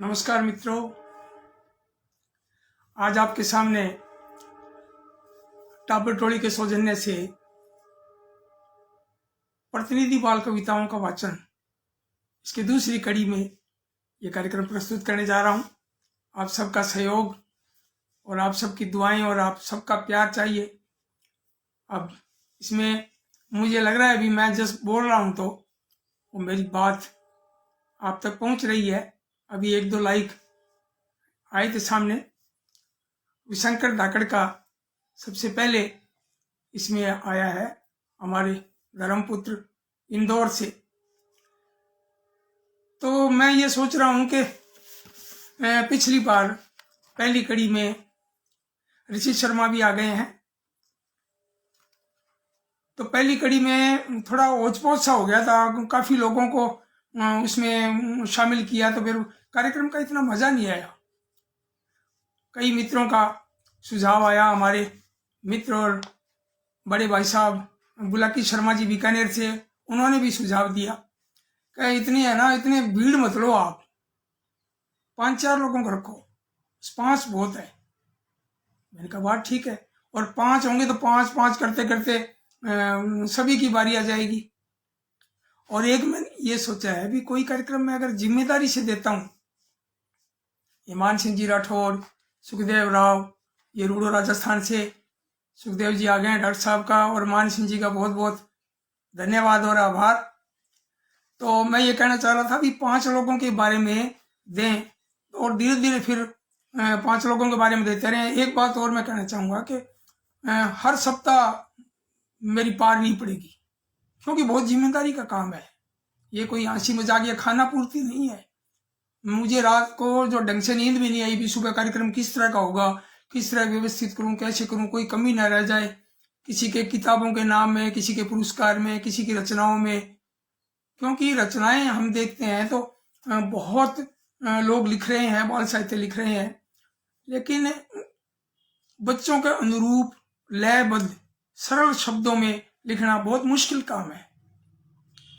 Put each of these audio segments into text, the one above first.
नमस्कार मित्रों, आज आपके सामने टाबर टोली के सौजन्य से प्रतिनिधि बाल कविताओं का वाचन इसकी दूसरी कड़ी में ये कार्यक्रम प्रस्तुत करने जा रहा हूँ। आप सबका सहयोग और आप सबकी दुआएं और आप सबका प्यार चाहिए। अब इसमें मुझे लग रहा है अभी मैं जस्ट बोल रहा हूँ तो वो मेरी बात आप तक पहुँच रही है। अभी 1-2 लाइक आए थे सामने। विशंकर धाकड़ का सबसे पहले इसमें आया है हमारे धर्मपुत्र इंदौर से। तो मैं ये सोच रहा हूँ कि पिछली बार पहली कड़ी में ऋषि शर्मा भी आ गए हैं, तो पहली कड़ी में थोड़ा ओचपोच सा हो गया था, काफ़ी लोगों को उसमें शामिल किया, तो फिर कार्यक्रम का इतना मज़ा नहीं आया। कई मित्रों का सुझाव आया, हमारे मित्र और बड़े भाई साहब बुलाकी शर्मा जी बीकानेर से, उन्होंने भी सुझाव दिया कि इतनी है ना, इतने भीड़ मत लो, आप 5-4 लोगों को रखो, 5 बहुत है। मैंने कहा बात ठीक है, और 5 होंगे तो 5-5 करते करते सभी की बारी आ जाएगी। और एक मैंने ये सोचा है भी कोई कार्यक्रम में अगर जिम्मेदारी से देता हूँ, ईमान सिंह जी राठौर, सुखदेव राव, ये रूड़ो राजस्थान से सुखदेव जी आ गए हैं, डॉक्टर साहब का और मान सिंह जी का बहुत बहुत धन्यवाद और आभार। तो मैं ये कहना चाह रहा था भी 5 लोगों के बारे में दें और धीरे धीरे फिर 5 लोगों के बारे में देते रहें। एक बात और मैं कहना चाहूँगा कि हर सप्ताह मेरी पार नहीं पड़ेगी, क्योंकि बहुत जिम्मेदारी का काम है। ये कोई हंसी मजाक या खाना पूर्ति नहीं है। मुझे रात को जो ढंग से नींद भी नहीं आई भी सुबह कार्यक्रम किस तरह का होगा, किस तरह व्यवस्थित करूं, कैसे करूं, कोई कमी ना रह जाए किसी के किताबों के नाम में, किसी के पुरस्कार में, किसी की रचनाओं में। क्योंकि रचनाएं हम देखते हैं तो बहुत लोग लिख रहे हैं, बाल साहित्य लिख रहे हैं, लेकिन बच्चों के अनुरूप लयबद्ध सरल शब्दों में लिखना बहुत मुश्किल काम है।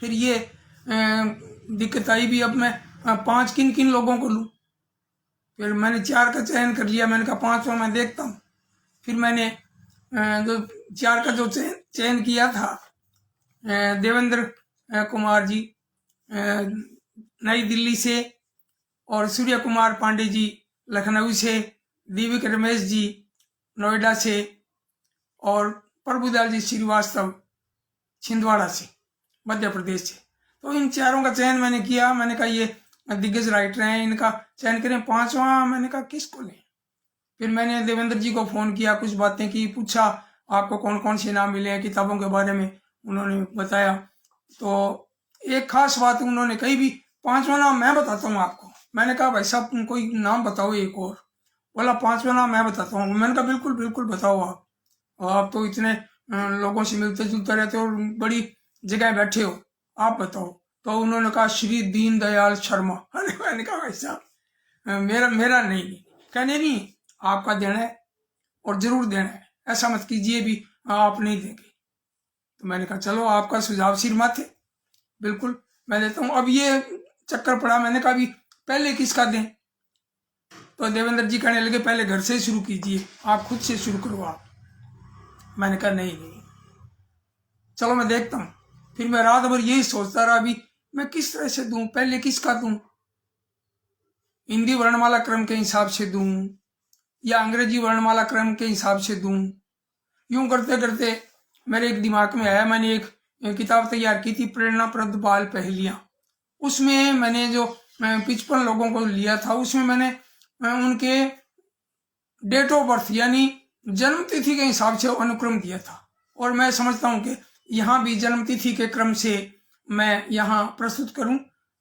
फिर ये दिक्कत आई भी, अब मैं 5 किन किन लोगों को लूँ। फिर मैंने 4 का चयन कर लिया, मैंने कहा 5वां मैं देखता हूँ। फिर मैंने जो 4 का जो चयन किया था, देवेंद्र कुमार जी नई दिल्ली से, और सूर्य कुमार पांडे जी लखनऊ से, दीविक रमेश जी नोएडा से, और प्रभुदयाल जी श्रीवास्तव छिंदवाड़ा से, मध्य प्रदेश से। तो इन 4 का चयन मैंने किया। मैंने कहा ये दिग्गज राइटर हैं, इनका चयन करें। 5वां मैंने कहा किसको लें। फिर मैंने देवेंद्र जी को फ़ोन किया, कुछ बातें की, पूछा आपको कौन कौन से नाम मिले हैं, किताबों के बारे में उन्होंने बताया। तो एक खास बात उन्होंने कही भी, 5वां नाम मैं बताता हूँ आपको। मैंने कहा भाई साहब तुम कोई नाम बताओ एक और। बोला 5वां नाम मैं बताता हूँ। मैंने कहा बिल्कुल बिल्कुल बताओ आप तो इतने लोगों से मिलते जुलते रहते हो और बड़ी जगह बैठे हो, आप बताओ। तो उन्होंने कहा श्री दीनदयाल शर्मा। अरे मैंने कहा भाई साहब मेरा नहीं, कहने नहीं आपका देना है और जरूर देना है, ऐसा मत कीजिए भी आप नहीं देंगे। तो मैंने कहा चलो आपका सुझाव सिर माथे, बिल्कुल मैं देता हूँ। अब ये चक्कर पड़ा, मैंने कहा भी पहले किसका दें। तो देवेंद्र जी कहने लगे पहले घर से शुरू कीजिए, आप खुद से शुरू करो आप। मैंने कहा नहीं चलो मैं देखता हूँ। फिर मैं रात भर यही सोचता रहा भी मैं किस तरह से दूं, पहले किसका दूं, हिंदी वर्णमाला क्रम के हिसाब से दूं या अंग्रेजी वर्णमाला क्रम के हिसाब से दूं। यूं करते करते मेरे एक दिमाग में आया, मैंने एक किताब तैयार की थी, प्रेरणाप्रद बाल पहेलियां। उसमें मैंने जो 55 लोगों को लिया था, उसमें मैंने उनके डेट ऑफ बर्थ यानी जन्म तिथि के हिसाब से अनुक्रम दिया था। और मैं समझता हूँ कि यहाँ भी जन्म तिथि के क्रम से मैं यहाँ प्रस्तुत करूँ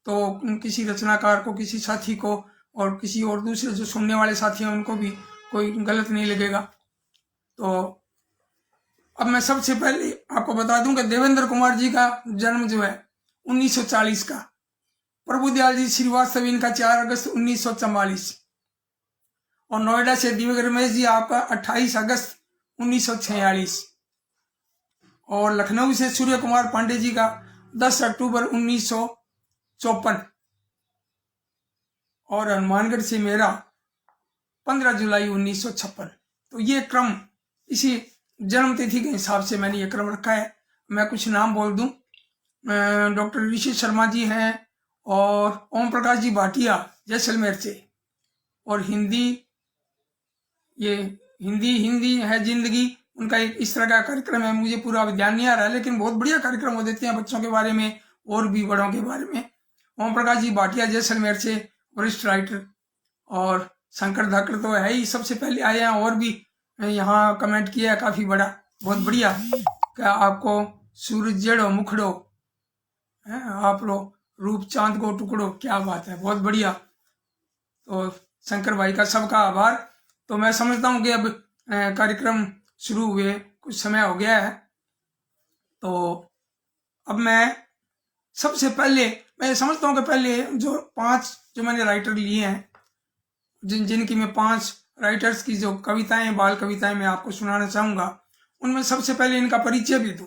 तो किसी रचनाकार को, किसी साथी को और किसी और दूसरे जो सुनने वाले साथी हैं उनको भी कोई गलत नहीं लगेगा। तो अब मैं सबसे पहले आपको बता दूं कि देवेंद्र कुमार जी का जन्म जो है 1940 का, प्रभुदयाल जी श्रीवास्तव इनका 4 अगस्त 1944, और नोएडा से दीविक रमेश जी आपका 28 अगस्त 1946, और लखनऊ से सूर्य कुमार पांडे जी का 10 अक्टूबर 1954, और हनुमानगढ़ से मेरा 15 जुलाई 1956। तो ये क्रम इसी जन्म तिथि के हिसाब से मैंने ये क्रम रखा है। मैं कुछ नाम बोल दूं, डॉक्टर ऋषि शर्मा जी हैं और ओम प्रकाश जी भाटिया जैसलमेर से, और हिंदी हिंदी है जिंदगी, उनका एक इस तरह का कार्यक्रम है, मुझे पूरा ध्यान नहीं आ रहा है, लेकिन बहुत बढ़िया कार्यक्रम वो देते हैं बच्चों के बारे में और भी बड़ों के बारे में। ओम प्रकाश जी भाटिया जैसलमेर से वरिष्ठ राइटर, और शंकर धाकड़ तो है ही, सबसे पहले आए हैं, और भी यहाँ कमेंट किया है काफी बड़ा, बहुत बढ़िया। क्या आपको सूरज जेड़ो मुखड़ो है, आप लो रूप चांद को टुकड़ो, क्या बात है, बहुत बढ़िया। तो शंकर भाई का सबका आभार। तो मैं समझता हूँ कि अब कार्यक्रम शुरू हुए कुछ समय हो गया है, तो अब मैं सबसे पहले मैं समझता हूँ कि पहले जो 5 जो मैंने राइटर लिए हैं, जिनकी मैं 5 राइटर्स की जो कविताएं, बाल कविताएं मैं आपको सुनाना चाहूंगा, उनमें सबसे पहले इनका परिचय भी दूं।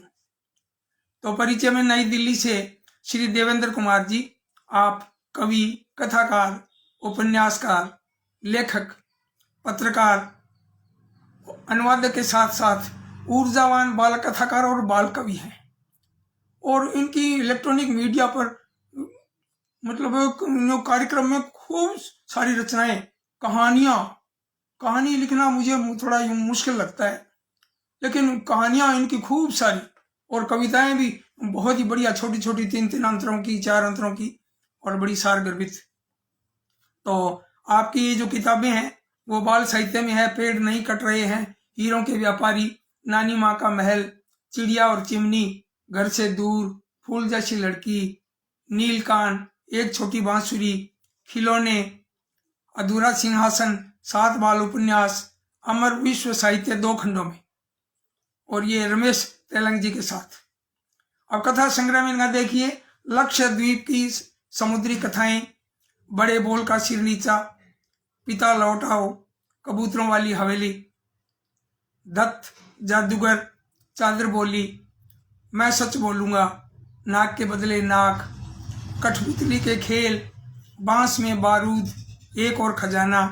तो परिचय में नई दिल्ली से श्री देवेंद्र कुमार जी, आप कवि, कथाकार, उपन्यासकार, लेखक, पत्रकार, अनुवादक के साथ साथ ऊर्जावान बाल कथाकार और बाल कवि हैं, और इनकी इलेक्ट्रॉनिक मीडिया पर मतलब कार्यक्रम में खूब सारी रचनाएं, कहानी लिखना मुझे थोड़ा मुश्किल लगता है, लेकिन कहानियां इनकी खूब सारी, और कविताएं भी बहुत ही बढ़िया, छोटी छोटी 3-3 अंतरों की, 4 अंतरों की, और बड़ी सारगर्भित। तो आपकी ये जो किताबें हैं वो बाल साहित्य में है। पेड़ नहीं कट रहे हैं, हीरों के व्यापारी, नानी माँ का महल, चिड़िया और चिमनी, घर से दूर, फूल जैसी लड़की, नीलकांड, एक छोटी बांसुरी, खिलौने, अधूरा सिंहासन, 7 बाल उपन्यास, अमर विश्व साहित्य 2 खंडों में, और ये रमेश तेलंग जी के साथ। अब कथा संग्रह में इनका देखिए, लक्षद्वीप की समुद्री कथाएं, बड़े बोल का सिर नीचा, पिता लौट आओ, कबूतरों वाली हवेली, दत्त जादूगर, चादर बोली, मैं सच बोलूंगा, नाक के बदले नाक, कठपुतली के खेल, बांस में बारूद, एक और खजाना,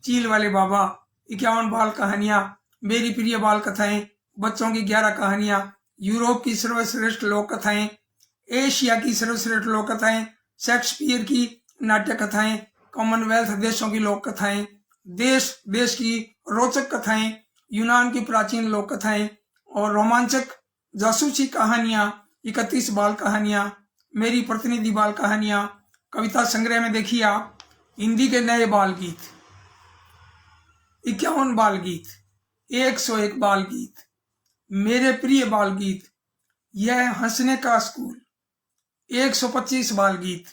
चील वाले बाबा, 51 बाल कहानियां, मेरी प्रिय बाल कथाएं, बच्चों की 11 कहानियां, यूरोप की सर्वश्रेष्ठ लोक कथाएं, एशिया की सर्वश्रेष्ठ लोक कथाएं, शेक्सपियर की नाट्य कथाएं, कॉमनवेल्थ देशों की लोक कथाएं, देश की रोचक कथाएं, यूनान की प्राचीन लोक कथाएं, और रोमांचक जासूसी कहानियां, 31 बाल कहानियां, मेरी प्रतिनिधि बाल कहानियां। कविता संग्रह में देखिए आप, हिंदी के नए बाल गीत 51 बाल गीत, 101 बाल गीत, मेरे प्रिय बाल गीत, यह हंसने का स्कूल, 125 बाल गीत,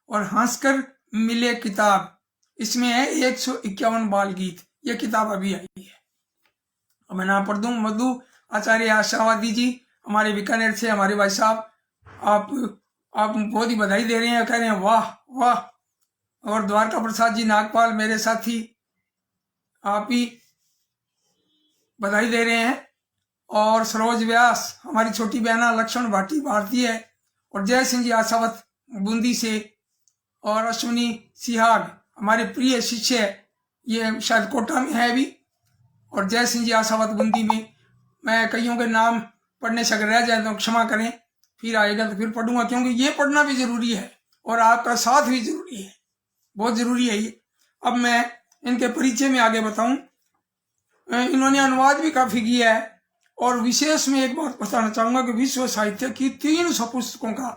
और हंसकर मिले किताब, इसमें है 151 बाल गीत। यह किताब अभी आई है। अब मैं नाम पढ़ दूं, मधु आचार्य आशावादी जी, हमारे बीकानेर से, हमारे भाई साहब, आप बहुत ही बधाई दे रहे हैं, कह रहे हैं वाह वाह। और द्वारका प्रसाद जी नागपाल, मेरे साथी, आप भी बधाई दे रहे हैं। और सरोज व्यास, हमारी छोटी बहना, लक्ष्मण भाटी भारतीय है, और जय सिंह जी आशावत बूंदी से, और अश्विनी सिहाग, हमारे प्रिय शिष्य, ये शायद कोटा में है अभी, और जय सिंह जी आशावत बूंदी में। मैं कईयों के नाम पढ़ने से अगर रह जाए तो क्षमा करें, फिर आएगा तो फिर पढ़ूंगा, क्योंकि ये पढ़ना भी जरूरी है और आपका साथ भी जरूरी है, बहुत जरूरी है ये। अब मैं इनके परिचय में आगे बताऊं, इन्होंने अनुवाद भी काफी किया है, और विशेष में एक बात बताना चाहूंगा कि विश्व साहित्य की 300 पुस्तकों का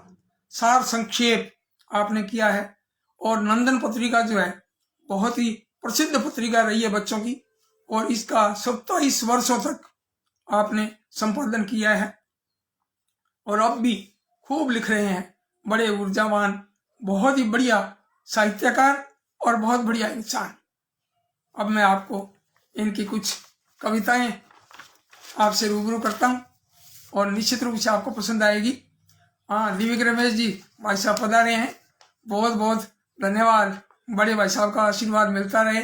सार संक्षेप आपने किया है, और नंदन पत्रिका जो है बहुत ही प्रसिद्ध पत्रिका रही है बच्चों की, और इसका 27 वर्षों तक आपने संपादन किया है, और अब भी खूब लिख रहे हैं। बड़े ऊर्जावान, बहुत ही बढ़िया साहित्यकार और बहुत बढ़िया इंसान। अब मैं आपको इनकी कुछ कविताएं आपसे रूबरू करता हूं, और निश्चित रूप से आपको पसंद आएगी। हाँ, दिव्य रमेश जी भाई साहब पधारे हैं, बहुत बहुत धन्यवाद, बड़े भाई साहब का आशीर्वाद मिलता रहे।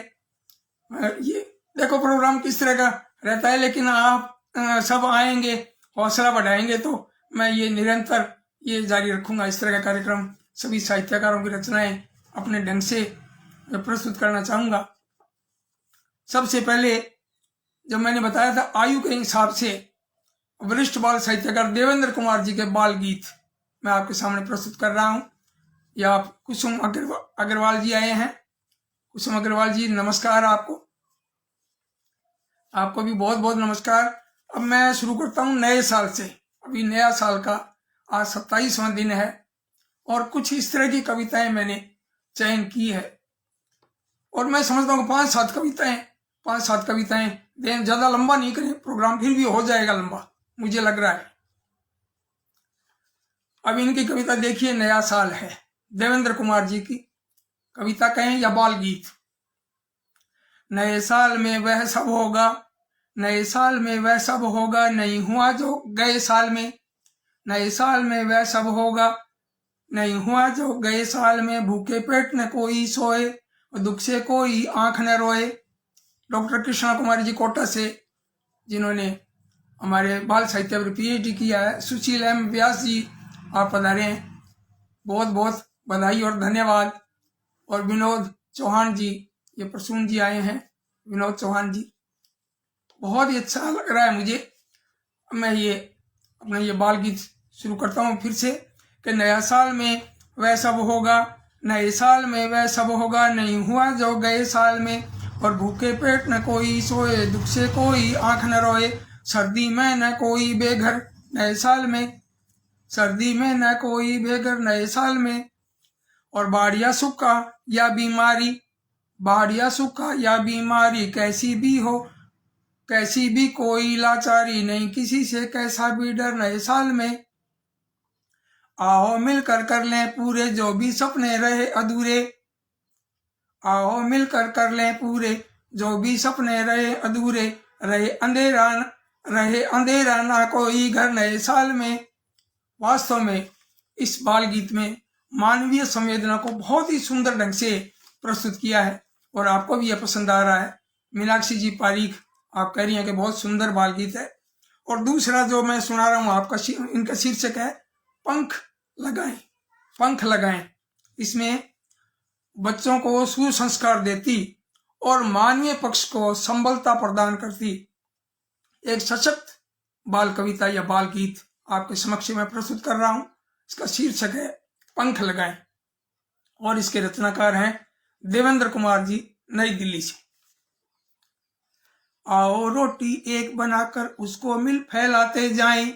ये देखो प्रोग्राम किस तरह का रहता है, लेकिन आप सब आएंगे, हौसला बढ़ाएंगे, तो मैं ये निरंतर ये जारी रखूंगा। इस तरह का कार्यक्रम, सभी साहित्यकारों की रचनाएं अपने ढंग से मैं प्रस्तुत करना चाहूँगा। सबसे पहले जो मैंने बताया था आयु के हिसाब से वरिष्ठ बाल साहित्यकार देवेंद्र कुमार जी के बाल गीत मैं आपके सामने प्रस्तुत कर रहा हूँ। या आप कुसुम अग्रवाल जी आए हैं। कुसुम अग्रवाल जी नमस्कार आपको भी बहुत बहुत नमस्कार। अब मैं शुरू करता हूँ नए साल से। अभी नया साल का आज 27वां दिन है और कुछ इस तरह की कविताएं मैंने चयन की है और मैं समझता हूँ 5-7 कविताएं दें, ज्यादा लंबा नहीं करें प्रोग्राम, फिर भी हो जाएगा लंबा मुझे लग रहा है। अब इनकी कविता देखिए, नया साल है, देवेंद्र कुमार जी की कविता कहें या बाल गीत। नए साल में वह सब होगा, नए साल में वह सब होगा, नहीं हुआ जो गए साल में। नए साल में वह सब होगा, नहीं हुआ जो गए साल में। भूखे पेट न कोई सोए, दुख से कोई आंख न रोए। डॉक्टर कृष्णा कुमारी जी कोटा से, जिन्होंने हमारे बाल साहित्य पर PhD किया है। सुशील M व्यास जी आप पधारे हैं, बहुत बहुत बधाई और धन्यवाद। और विनोद चौहान जी, ये प्रसून जी आए हैं, विनोद चौहान जी, बहुत ही अच्छा लग रहा है मुझे। मैं ये अपना ये बाल गीत शुरू करता हूँ फिर से कि नया साल में वह सब होगा, नए साल में वह सब होगा, नहीं हुआ जो गए साल में। और भूखे पेट न कोई सोए, दुख से कोई आंख न रोए। सर्दी में न कोई बेघर, नए साल में, सर्दी में न कोई बेघर, नए साल में। और बाढ़ या सूखा या बीमारी, बाढ़ या सूखा या बीमारी, कैसी भी हो, कैसी भी कोई लाचारी, नहीं किसी से कैसा भी डर, नए साल में। आओ मिलकर कर लें पूरे जो भी सपने रहे अधूरे, आओ मिलकर कर लें पूरे जो भी सपने रहे अधूरे। रहे अंधेरा ना कोई घर, नए साल में। वास्तव में इस बाल गीत में मानवीय संवेदना को बहुत ही सुंदर ढंग से प्रस्तुत किया है और आपको भी यह पसंद आ रहा है। मीनाक्षी जी पारीख आप कह रही हैं कि बहुत सुंदर बाल गीत है। और दूसरा जो मैं सुना रहा हूँ आपका, इनका शीर्षक है पंख लगाएं, पंख लगाएं। इसमें बच्चों को सुसंस्कार देती और मानवीय पक्ष को संबलता प्रदान करती एक सशक्त बाल कविता या बाल गीत आपके समक्ष में प्रस्तुत कर रहा हूं। इसका शीर्षक है पंख लगाएं और इसके रचनाकार हैं देवेंद्र कुमार जी, नई दिल्ली से। आओ रोटी एक बनाकर उसको मिल फैलाते जाएं,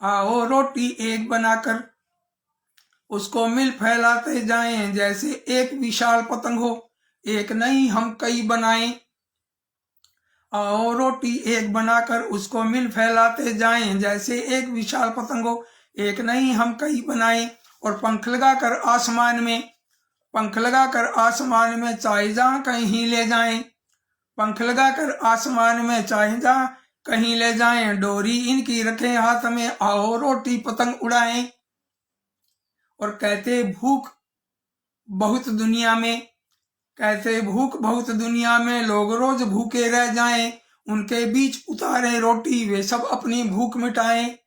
आओ रोटी एक बनाकर उसको मिल फैलाते जाएं। जैसे एक विशाल पतंग हो, एक नहीं हम कई बनाएं। आओ रोटी एक बनाकर उसको मिल फैलाते जाएं। जैसे एक विशाल पतंग हो, एक नहीं हम कई बनाएं। और पंख लगाकर आसमान में, पंख लगाकर आसमान में, चाहे जहां कहीं ले जाएं। पंख लगाकर आसमान में, चाहे जहां कहीं ले जाएं। डोरी इनकी रखे हाथ में, आओ रोटी पतंग उड़ाएं। और कहते भूख बहुत दुनिया में, कहते भूख बहुत दुनिया में, लोग रोज भूखे रह जाएं। उनके बीच उतारे रोटी वे सब अपनी भूख मिटाएं।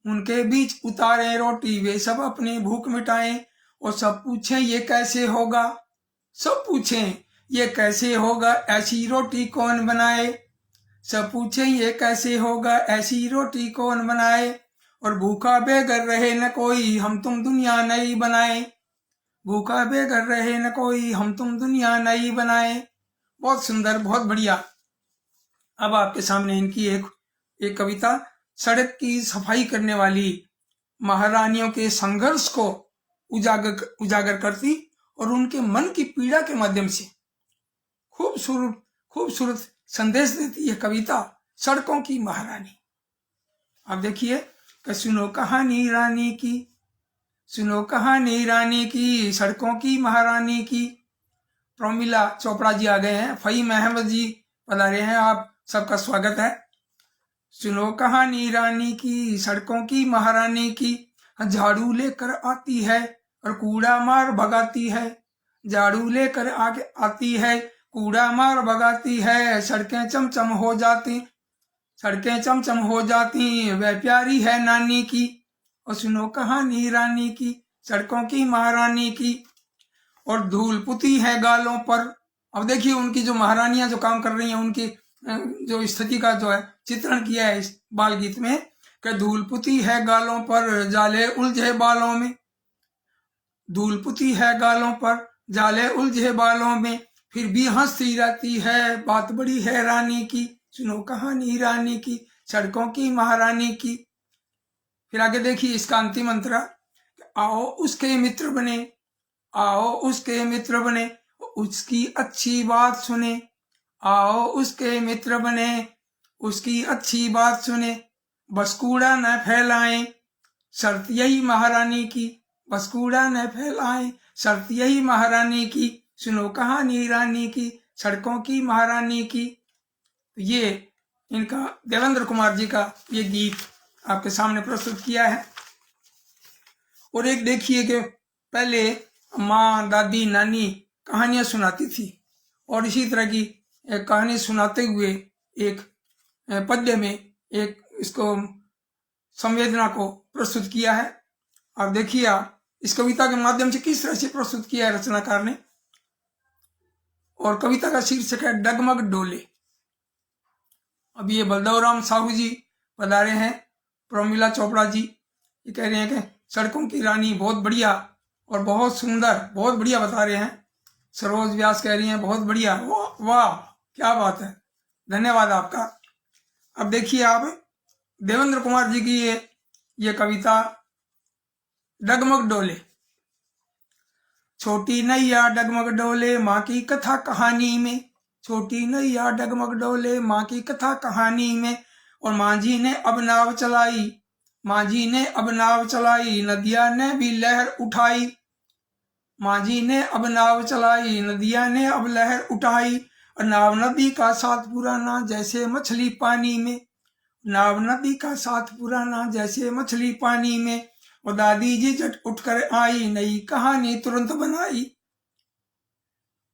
उनके बीच उतारे रोटी वे सब अपनी भूख मिटाएं। और सब पूछें ये कैसे होगा, सब पूछें ये कैसे होगा, ऐसी रोटी कौन बनाए। सब पूछें ये कैसे होगा, ऐसी रोटी कौन बनाए। और भूखा बेघर रहे न कोई, हम तुम दुनिया नई बनाए। भूखा बेघर रहे न कोई, हम तुम दुनिया नई बनाए। बहुत सुंदर, बहुत बढ़िया। अब आपके सामने इनकी एक कविता सड़क की सफाई करने वाली महारानियों के संघर्ष को उजागर करती और उनके मन की पीड़ा के माध्यम से खूबसूरत संदेश देती है कविता सड़कों की महारानी। अब देखिए कि सुनो कहानी रानी की, सुनो कहानी रानी की, सड़कों की महारानी की। प्रोमिला चोपड़ा जी आ गए हैं, फहीम अहमद जी पधारे हैं, आप सबका स्वागत है। सुनो कहानी रानी की, सड़कों की महारानी की। झाड़ू लेकर आती है और कूड़ा मार भगाती है, झाड़ू लेकर आगे आती है, कूड़ा मार भगाती है। सड़कें चमचम हो जाती, सड़कें चमचम हो जाती, वह प्यारी है नानी की। और सुनो कहानी रानी की, सड़कों की महारानी की। और धूल पुती है गालों पर। अब देखिए उनकी जो महारानियां जो काम कर रही हैं उनकी जो स्थिति का जो है चित्रण किया है इस बाल गीत में कि धूल पुती है गालों पर जाले उलझे बालों में, धूल पुती है गालों पर जाले उलझे बालों में, फिर भी हंसती रहती है बात बड़ी हैरानी की, सुनो कहानी रानी की सड़कों की महारानी की। फिर आगे देखिए इसका अंतिम अंतरा, आओ उसके मित्र बने, आओ उसके मित्र बने, उसकी अच्छी बात सुने, आओ उसके मित्र बने, उसकी अच्छी बात सुने, बस कूड़ा न फैलाएं शर्त यही महारानी की, बस कूड़ा न फैलाएं शर्त यही महारानी की, सुनो कहानी रानी की सड़कों की महारानी की। ये इनका देवेंद्र कुमार जी का ये गीत आपके सामने प्रस्तुत किया है। और एक देखिए कि पहले माँ दादी नानी कहानियां सुनाती थी और इसी तरह की एक कहानी सुनाते हुए एक पद्य में एक इसको संवेदना को प्रस्तुत किया है। अब देखिए आप इस कविता के माध्यम से किस तरह से प्रस्तुत किया है रचनाकार ने। और कविता का शीर्षक है डगमग डोले। अब ये बलदेवराम साहू जी पधारे हैं, प्रमिला चोपड़ा जी ये कह रहे हैं कि सड़कों की रानी बहुत बढ़िया और बहुत सुंदर, बहुत बढ़िया बता रहे हैं। सरोज व्यास कह रही हैं बहुत बढ़िया, वाह क्या बात है, धन्यवाद आपका। अब देखिए आप देवेंद्र कुमार जी की ये कविता डगमग डोले। छोटी नैया डगमग डोले माँ की कथा कहानी में, छोटी नैया डगमग डोले माँ की कथा कहानी में, और माँ जी ने अब नाव चलाई, माँ जी ने अब नाव चलाई नदिया ने भी लहर उठाई, माँ जी ने अब नाव चलाई नदिया ने अब लहर उठाई, और नाव नदी का साथ पुराना जैसे मछली पानी में, नाव नदी का साथ पुराना जैसे मछली पानी में, और दादी जी झट उठकर आई नई कहानी तुरंत बनाई,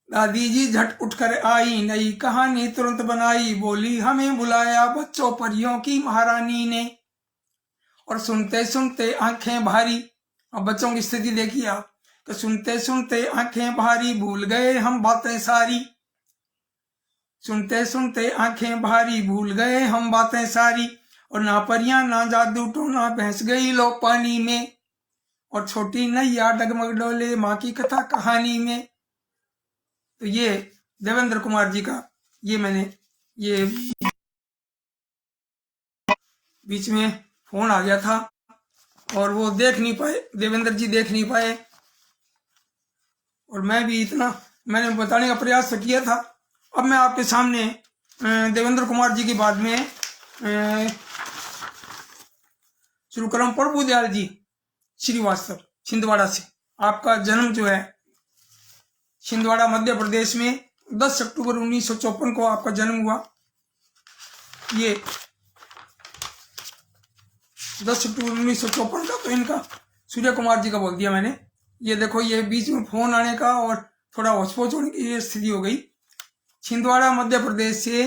दादी जी झट उठकर आई नई कहानी तुरंत बनाई, बोली हमें बुलाया बच्चों परियों की महारानी ने, और सुनते सुनते आंखें भारी। अब बच्चों की स्थिति देखिए आप कि सुनते सुनते आंखें भारी भूल गए हम बातें सारी, सुनते सुनते आंखें भारी भूल गए हम बातें सारी, और ना परियां ना जादू टोना भैंस गई लो पानी में, और छोटी नैया डगमग डोले माँ की कथा कहानी में। तो ये देवेंद्र कुमार जी का ये मैंने ये बीच में फोन आ गया था और वो देख नहीं पाए, देवेंद्र जी देख नहीं पाए, और मैं भी इतना मैंने बताने का प्रयास तो किया था। अब मैं आपके सामने देवेंद्र कुमार जी के बाद में शुरू कर रहा हूँ। प्रभु दयाल जी श्रीवास्तव छिंदवाड़ा से, आपका जन्म जो है छिंदवाड़ा मध्य प्रदेश में 10 अक्टूबर 1954 को आपका जन्म हुआ। ये 10 अक्टूबर 1954 का, तो इनका सूर्य कुमार जी का बोल दिया मैंने। ये देखो ये बीच में फोन आने का और थोड़ा होचपोच होने की ये स्थिति हो गई। छिंदवाड़ा मध्य प्रदेश से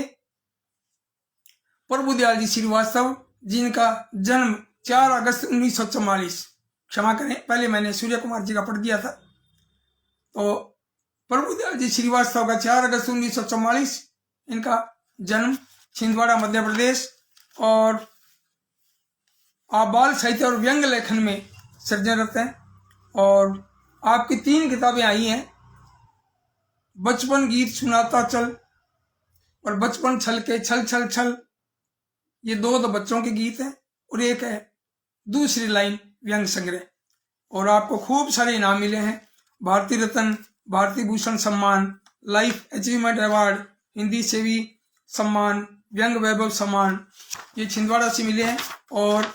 प्रभु दयाल जी श्रीवास्तव जिनका जन्म 4 अगस्त 1944, क्षमा करें पहले मैंने सूर्य कुमार जी का पढ़ दिया था। तो प्रभु दयाल जी श्रीवास्तव का 4 अगस्त 1944 इनका जन्म छिंदवाड़ा मध्य प्रदेश, और आप बाल साहित्य और व्यंग लेखन में सर्जनरत हैं। और आपकी 3 किताबें आई हैं, बचपन गीत सुनाता चल और बचपन छल के छल छल छल, ये 2 तो बच्चों के गीत हैं, और एक है दूसरी लाइन व्यंग संग्रह। और आपको खूब सारे इनाम मिले हैं, भारतीय रत्न, भारतीय भूषण सम्मान, लाइफ अचीवमेंट अवार्ड, हिंदी सेवी सम्मान, व्यंग वैभव सम्मान, ये छिंदवाड़ा से मिले हैं। और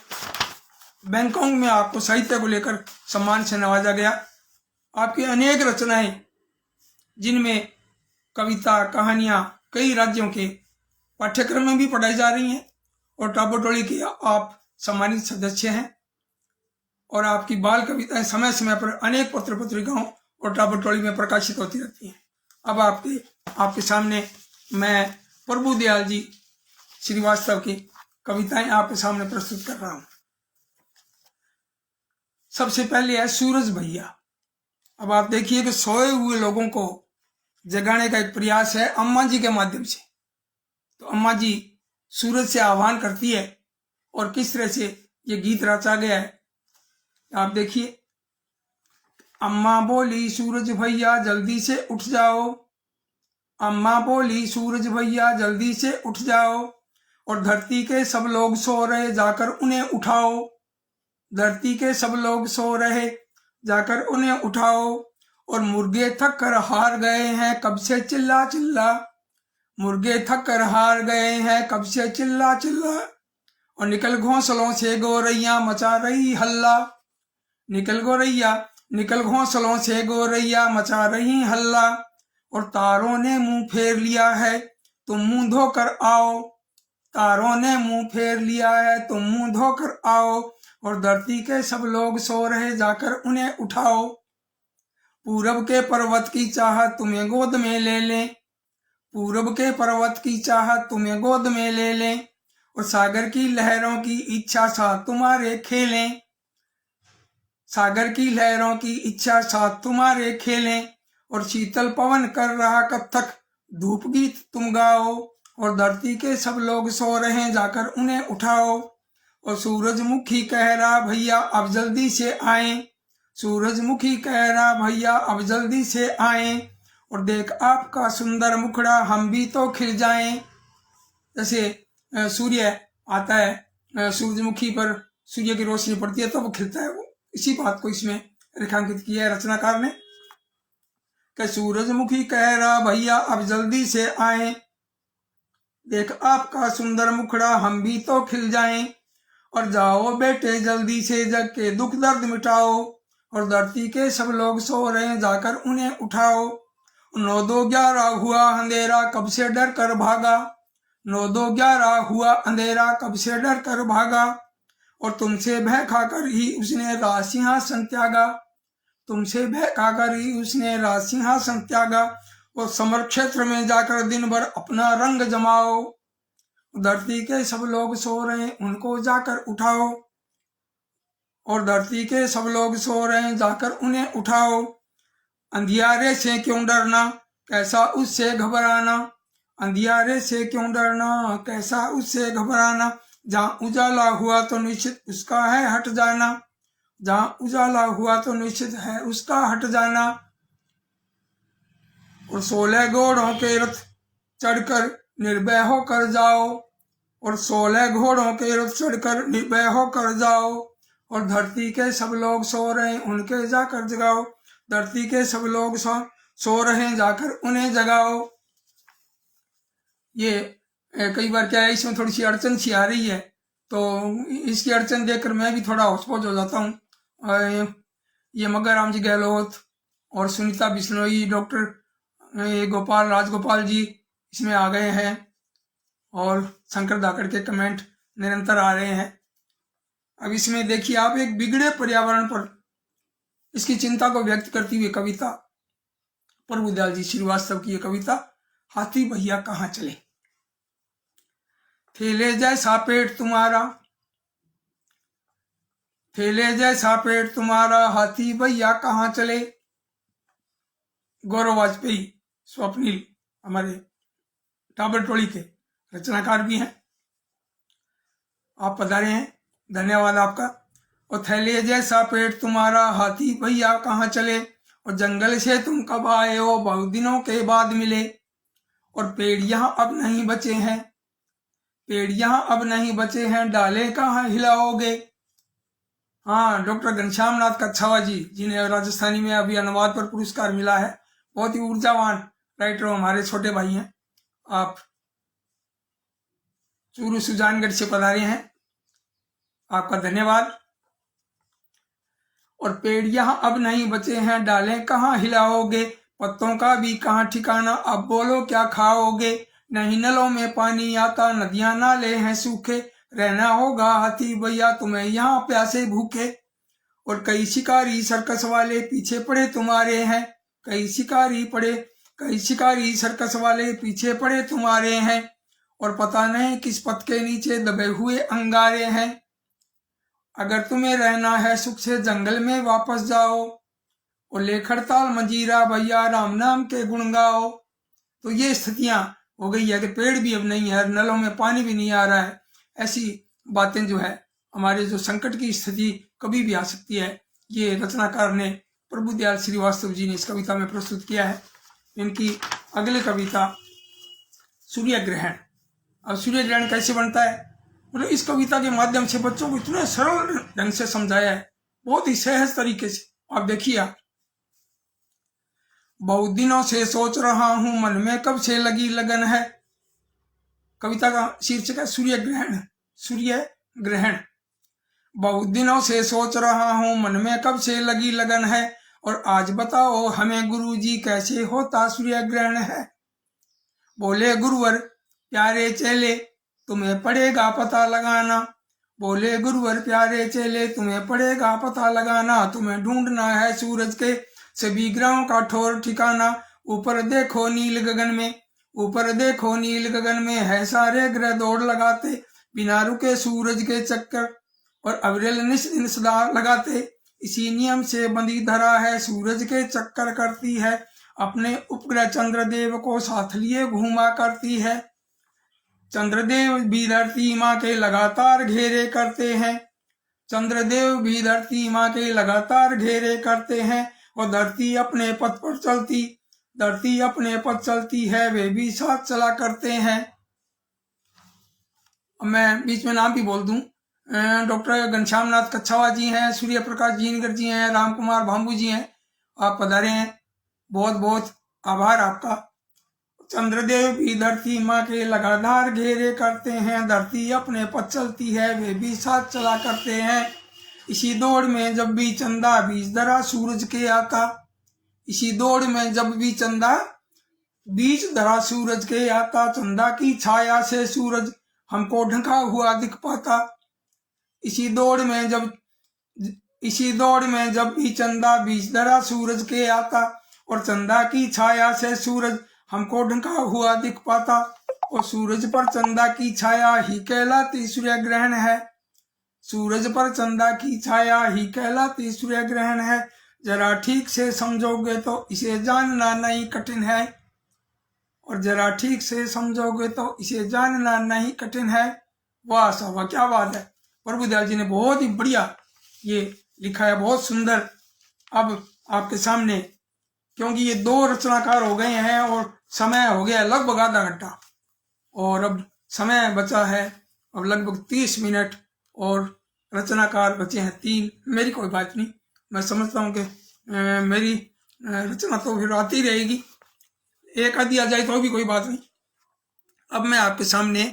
बैंकॉक में आपको साहित्य को लेकर सम्मान से नवाजा गया। आपकी अनेक रचनाएं जिनमें कविता कहानियां कई राज्यों के पाठ्यक्रम में भी पढ़ाई जा रही हैं, और टापोटोली के आप सम्मानित सदस्य हैं। और आपकी बाल कविताएं समय समय पर अनेक पत्र पत्रिकाओं और टापोटोली में प्रकाशित होती रहती हैं। अब आपके सामने मैं प्रभु दयाल जी श्रीवास्तव की कविताएं आपके सामने प्रस्तुत कर रहा हूं। सबसे पहले है सूरज भैया। अब आप देखिए कि सोए हुए लोगों को जगाने का एक प्रयास है अम्मा जी के माध्यम से। तो अम्मा जी सूरज से आह्वान करती है और किस तरह से ये गीत रचा गया है आप देखिए। अम्मा बोली सूरज भैया जल्दी से उठ जाओ, अम्मा बोली सूरज भैया जल्दी से उठ जाओ, और धरती के सब लोग सो रहे जाकर उन्हें उठाओ, धरती के सब लोग सो रहे जाकर उन्हें उठाओ, और मुर्गे थक कर हार गए हैं कब से चिल्ला चिल्ला, मुर्गे थक कर हार गए हैं कब से चिल्ला चिल्ला, और निकल घोंसलों से गोरैया मचा रही हल्ला, निकल घोंसलों से गोरैया मचा रही हल्ला, और तारों ने मुंह फेर लिया है तुम मुंह धोकर आओ, तारों ने मुंह फेर लिया है तुम मुंह धोकर आओ, और धरती के सब लोग सो रहे जाकर उन्हें उठाओ, पूरब के पर्वत की चाहत तुम्हें गोद में ले लें, पूरब के पर्वत की चाहत तुम्हें गोद में ले लें, और सागर की लहरों की इच्छा साथ तुम्हारे खेलें, सागर की लहरों की इच्छा साथ तुम्हारे खेलें, और शीतल पवन कर रहा कत्थक धूप गीत तुम गाओ, और धरती के सब लोग सो रहे जाकर उन्हें उठाओ, और सूरजमुखी कह रहा भैया अब जल्दी से आए, सूरजमुखी कह रहा भैया अब जल्दी से आए, और देख आपका सुंदर मुखड़ा हम भी तो खिल जाएं। जैसे सूर्य आता है, सूरजमुखी पर सूर्य की रोशनी पड़ती है तो वो खिलता है, वो इसी बात को इसमें रेखांकित किया है रचनाकार ने कि सूरजमुखी कह रहा भैया अब जल्दी से आए, देख आपका सुंदर मुखड़ा हम भी तो खिल जाएं, और जाओ बेटे जल्दी से जग के दुख दर्द मिटाओ, और धरती के सब लोग सो रहे जाकर उन्हें उठाओ, 9-2-11 हुआ अंधेरा कब से डर कर भागा, 9-2-11 हुआ अंधेरा कब से डर कर भागा, और तुमसे भय खाकर ही उसने राज सिंहासन त्यागा, तुमसे भय खाकर ही उसने राज सिंहासन त्यागा, और समर क्षेत्र में जाकर दिन भर अपना रंग जमाओ, धरती के सब लोग सो रहे उनको जाकर उठाओ, और धरती के सब लोग सो रहे जाकर उन्हें उठाओ, अंधियारे से क्यों डरना कैसा उससे घबराना, अंधियारे से क्यों डरना कैसा उससे घबराना, जहाँ उजाला हुआ तो निश्चित उसका है हट जाना, जहाँ उजाला हुआ तो निश्चित है उसका हट जाना, और 16 घोड़ों के रथ चढ़कर निर्भय होकर जाओ, और 16 घोड़ों के रथ चढ़कर निर्भय होकर जाओ, और धरती के सब लोग सो रहे उनके जाकर जगाओ, धरती के सब लोग सो रहे जाकर उन्हें जगाओ। ये कई बार क्या है इसमें थोड़ी सी अड़चन सी आ रही है, तो इसकी अड़चन देखकर मैं भी थोड़ा होशपोश हो जाता हूँ। ये मग्गाराम जी गहलोत और सुनीता बिश्नोई, डॉक्टर गोपाल राजगोपाल जी इसमें आ गए हैं, और शंकर धाकड़ के कमेंट निरंतर आ रहे हैं। अब इसमें देखिए आप, एक बिगड़े पर्यावरण पर इसकी चिंता को व्यक्त करती हुई कविता, प्रभुदयाल जी श्रीवास्तव की ये कविता, हाथी भैया कहाँ चले। थैले जैसा पेट तुम्हारा, थैले जैसा पेट तुम्हारा, हाथी भैया कहाँ चले। गौरव वाजपेयी स्वप्निल हमारे टाबर टोली के रचनाकार भी हैं, आप पधारे हैं, धन्यवाद आपका। और थैले जैसा पेट तुम्हारा, हाथी भैया कहाँ चले, और जंगल से तुम कब आए हो बहुत दिनों के बाद मिले, और पेड़ यहाँ अब नहीं बचे हैं, पेड़ यहाँ अब नहीं बचे हैं, डाले कहाँ हिलाओगे। हाँ, डॉक्टर घनश्याम नाथ कच्छावा जी, जिन्हें राजस्थानी में अभी अनुवाद पर पुरस्कार मिला है, बहुत ही ऊर्जावान राइटर हमारे छोटे भाई हैं, आप चूरू सुजानगढ़ से पधारे हैं, आपका धन्यवाद। और पेड़ यहाँ अब नहीं बचे हैं, डालें कहाँ हिलाओगे, पत्तों का भी कहाँ ठिकाना, अब बोलो क्या खाओगे। नहीं नलों में पानी आता, नदियां नाले हैं सूखे, रहना होगा हाथी भैया तुम्हें यहाँ प्यासे भूखे। और कई शिकारी सर्कस वाले पीछे पड़े तुम्हारे हैं, कई शिकारी सर्कस वाले पीछे पड़े तुम्हारे हैं, और पता नहीं किस पथ के नीचे दबे हुए अंगारे हैं। अगर तुम्हें रहना है सुख से जंगल में वापस जाओ, और ले खड़ताल मंजीरा भैया राम नाम के गुण गाओ। तो ये स्थितियां हो गई है कि पेड़ भी अब नहीं है, नलों में पानी भी नहीं आ रहा है। ऐसी बातें जो है, हमारे जो संकट की स्थिति कभी भी आ सकती है, ये रचनाकार ने प्रभु दयाल श्रीवास्तव जी ने इस कविता में प्रस्तुत किया है। इनकी अगली कविता सूर्य ग्रहण। अब सूर्य ग्रहण कैसे बनता है, मतलब इस कविता के माध्यम से बच्चों को इतने सरल ढंग से समझाया है, बहुत ही सहज तरीके से। आप देखिए, आप बहुत दिनों से सोच रहा हूं मन में कब से लगी लगन है। कविता का शीर्षक है सूर्य ग्रहण। सूर्य ग्रहण। बहुत दिनों से सोच रहा हूं मन में कब से लगी लगन है, और आज बताओ हमें गुरुजी कैसे होता सूर्य ग्रहण है। बोले गुरुवर प्यारे चेले तुम्हें पड़ेगा पता लगाना। बोले गुरुवर प्यारे चेले तुम्हें पड़ेगा पता लगाना। तुम्हें ढूंढना है सूरज के सभी ग्रहों का ठोर ठिकाना। ऊपर देखो नील गगन में, ऊपर देखो नील गगन में है सारे ग्रह दौड़ लगाते, बिना रुके सूरज के चक्कर और अविरल निस्दिन सदा लगाते। इसी नियम से बंधी धरा है सूरज के चक्कर करती है, अपने उपग्रह चंद्रदेव को साथ लिए घूमा करती है। चंद्रदेव भी धरती माँ के लगातार घेरे करते हैं। चंद्रदेव भी धरती माँ के लगातार घेरे करते हैं, और धरती अपने पथ पर चलती, धरती अपने पथ चलती है, वे भी साथ चला करते हैं। मैं बीच में नाम भी बोल दूं, डॉक्टर घनश्याम नाथ कच्छावा जी हैं, सूर्य प्रकाश जीनगर जी हैं, राम कुमार भांबू जी हैं, आप पधारे हैं, बहुत बहुत आभार आपका। चंद्रदेव भी धरती माँ के लगातार घेरे करते हैं, धरती अपने पथ चलती है, वे भी साथ चला करते हैं। इसी दौड़ में जब भी चंदा बीज धरा सूरज के आता, इसी दौड़ में जब भी चंदा बीज धरा सूरज के आता, चंदा की छाया से सूरज हमको ढका हुआ दिख पाता। इसी दौड़ में जब भी चंदा बीज धरा सूरज के आता, और चंदा की छाया से सूरज हमको ढका हुआ दिख पाता। और सूरज पर चंदा की छाया ही कहलाती सूर्य ग्रहण है। सूरज पर चंदा की छाया ही कहलाती सूर्य ग्रहण है। जरा ठीक से समझोगे तो इसे जानना नहीं कठिन है, और जरा ठीक से समझोगे तो इसे जानना नहीं कठिन है। वाह साहब, क्या बात है। प्रभु दयाल जी ने बहुत ही बढ़िया ये लिखा है, बहुत सुंदर। अब आपके सामने, क्योंकि ये दो रचनाकार हो गए हैं और समय हो गया लगभग आधा घंटा, और अब समय बचा है अब लगभग 30 मिनट, और रचनाकार बचे हैं 3। मेरी कोई बात नहीं, मैं समझता हूँ कि मेरी रचना तो फिर आती रहेगी, एक आधी आ जाए तो भी कोई बात नहीं। अब मैं आपके सामने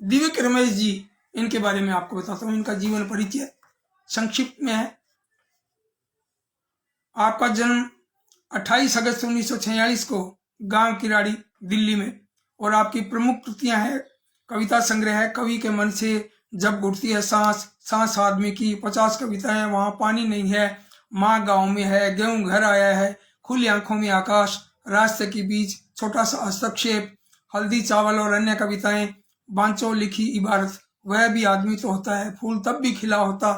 दिव्य रमेश जी, इनके बारे में आपको बताता हूँ। इनका जीवन परिचय संक्षिप्त में है। आपका जन्म 28 अगस्त 1946 को गांव किराड़ी दिल्ली में, और आपकी प्रमुख कृतियां हैं कविता संग्रह है कवि के मन से, जब घुटती है सांस, सांस आदमी की, 50 कविताएं, वहां पानी नहीं है, माँ गांव में है, गेहूं घर आया है, खुली आंखों में आकाश, रास्ते के बीच, छोटा सा हस्तक्षेप, हल्दी चावल और अन्य कविताएं, बांचो लिखी इबारत, वह भी आदमी तो होता है, फूल तब भी खिला होता,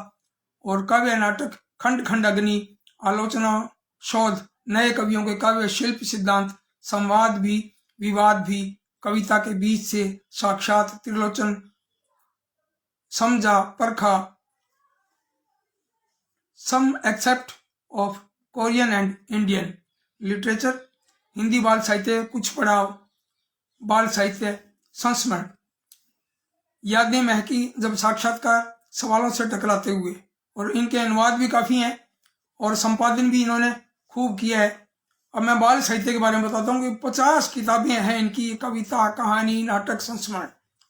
और काव्य नाटक खंड खंड अग्नि, आलोचना शोध, नए कवियों के काव्य शिल्प सिद्धांत, संवाद भी विवाद भी, कविता के बीच से साक्षात त्रिलोचन, समझा परखा, some except of Korean and Indian literature, Hindi बाल साहित्य कुछ पढ़ाव, बाल साहित्य संस्मरण, यादें महकी जब साक्षात्कार सवालों से टकराते हुए, और इनके अनुवाद भी काफी हैं और संपादन भी इन्होंने खूब किया है। अब मैं बाल साहित्य के बारे में बताता हूँ कि 50 किताबें हैं इनकी, कविता कहानी नाटक संस्मरण,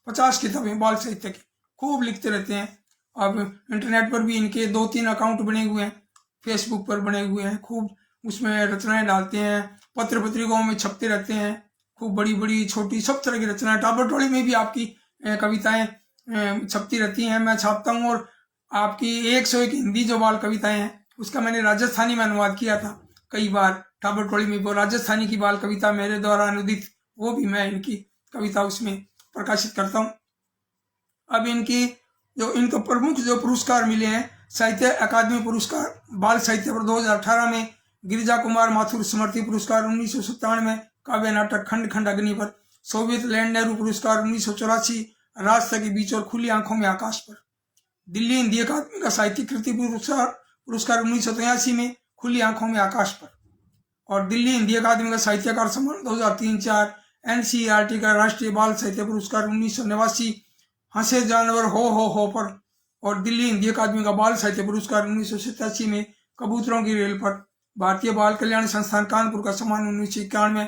50 किताबें बाल साहित्य की, खूब लिखते रहते हैं। अब इंटरनेट पर भी इनके 2-3 अकाउंट बने हुए हैं, फेसबुक पर बने हुए हैं, खूब उसमें रचनाएं डालते हैं, पत्र पत्रिकाओं में छपते रहते हैं, खूब बड़ी बड़ी छोटी सब तरह की रचनाएं, टाबर टोली में भी आपकी कविताएं छपती रहती हैं, मैं छापता हूँ। और आपकी 101 हिंदी जो बाल कविताएं हैं उसका मैंने राजस्थानी में अनुवाद किया था कई बार, टाबर टोली में वो राजस्थानी की बाल कविता मेरे द्वारा अनुदित, वो भी मैं इनकी कविता उसमें प्रकाशित करता हूँ। अब इनको प्रमुख जो पुरस्कार मिले हैं, साहित्य अकादमी पुरस्कार बाल साहित्य पर 2018 में गिरिजा कुमार माथुर स्मृति पुरस्कार 1997 में काव्य नाटक खंड खंड अग्नि पर। सोवियत लैंड नेहरू पुरस्कार 1984 रास्ता के बीच और खुली आंखों में आकाश पर। दिल्ली हिंदी अकादमी का साहित्यिक कृति पुरस्कार 1983 में खुली आंखों में आकाश पर। और दिल्ली हिंदी अकादमी का साहित्यकार सम्मान 2003-04, NCERT का राष्ट्रीय बाल साहित्य पुरस्कार 1989 हंसे जानवर हो पर। और दिल्ली हिंदी अकादमी का बाल साहित्य पुरस्कार 1987 में कबूतरों की रेल पर। भारतीय बाल कल्याण संस्थान कानपुर का सम्मान 1991।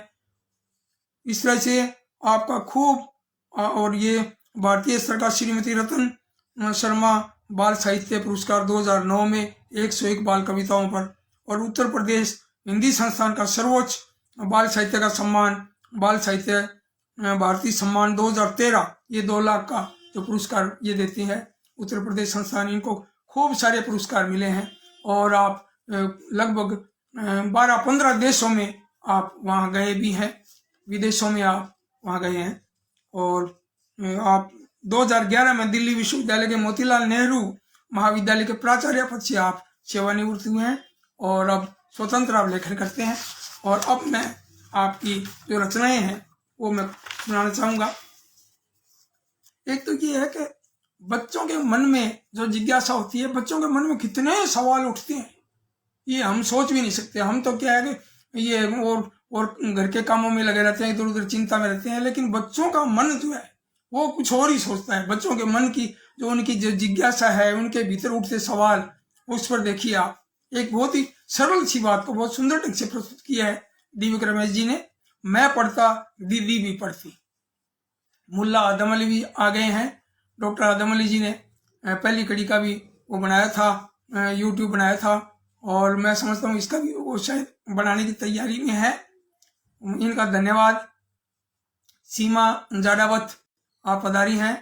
इस तरह से आपका खूब। और ये भारतीय स्तर का श्रीमती रतन शर्मा बाल साहित्य पुरस्कार 2009 में 101 बाल कविताओं पर। और उत्तर प्रदेश हिंदी संस्थान का सर्वोच्च बाल साहित्य का सम्मान बाल साहित्य भारतीय सम्मान 2013, ये 2 लाख का जो पुरस्कार ये देती है उत्तर प्रदेश संस्थान। इनको खूब सारे पुरस्कार मिले हैं और आप लगभग 12-15 देशों में आप वहाँ गए भी हैं, विदेशों में आप वहाँ गए हैं। और आप 2011 में दिल्ली विश्वविद्यालय के मोतीलाल नेहरू महाविद्यालय के प्राचार्य पद से आप सेवानिवृत्त हुए हैं और अब स्वतंत्र आप लेखन करते हैं। और अब मैं आपकी जो रचनाएं हैं वो मैं सुनाना चाहूँगा। एक तो ये है कि बच्चों के मन में जो जिज्ञासा होती है, बच्चों के मन में कितने सवाल उठते हैं ये हम सोच भी नहीं सकते। हम तो क्या है कि ये और घर के कामों में लगे रहते हैं, इधर उधर चिंता में रहते हैं, लेकिन बच्चों का मन जो है वो कुछ और ही सोचता है। बच्चों के मन की जो उनकी जो जिज्ञासा है, उनके भीतर उठते सवाल, उस पर देखिए आप एक बहुत ही सरल सी बात को बहुत सुंदर ढंग से प्रस्तुत किया है दीपक रमेश जी ने। मैं पढ़ता दीदी भी पढ़ती। मुल्ला आदम अली भी आ गए हैं। डॉक्टर आदम अली जी ने पहली कड़ी का भी वो बनाया था, यूट्यूब बनाया था और मैं समझता हूँ इसका भी वो शायद बनाने की तैयारी में है। इनका धन्यवाद। सीमा जाडावत आप पधारी हैं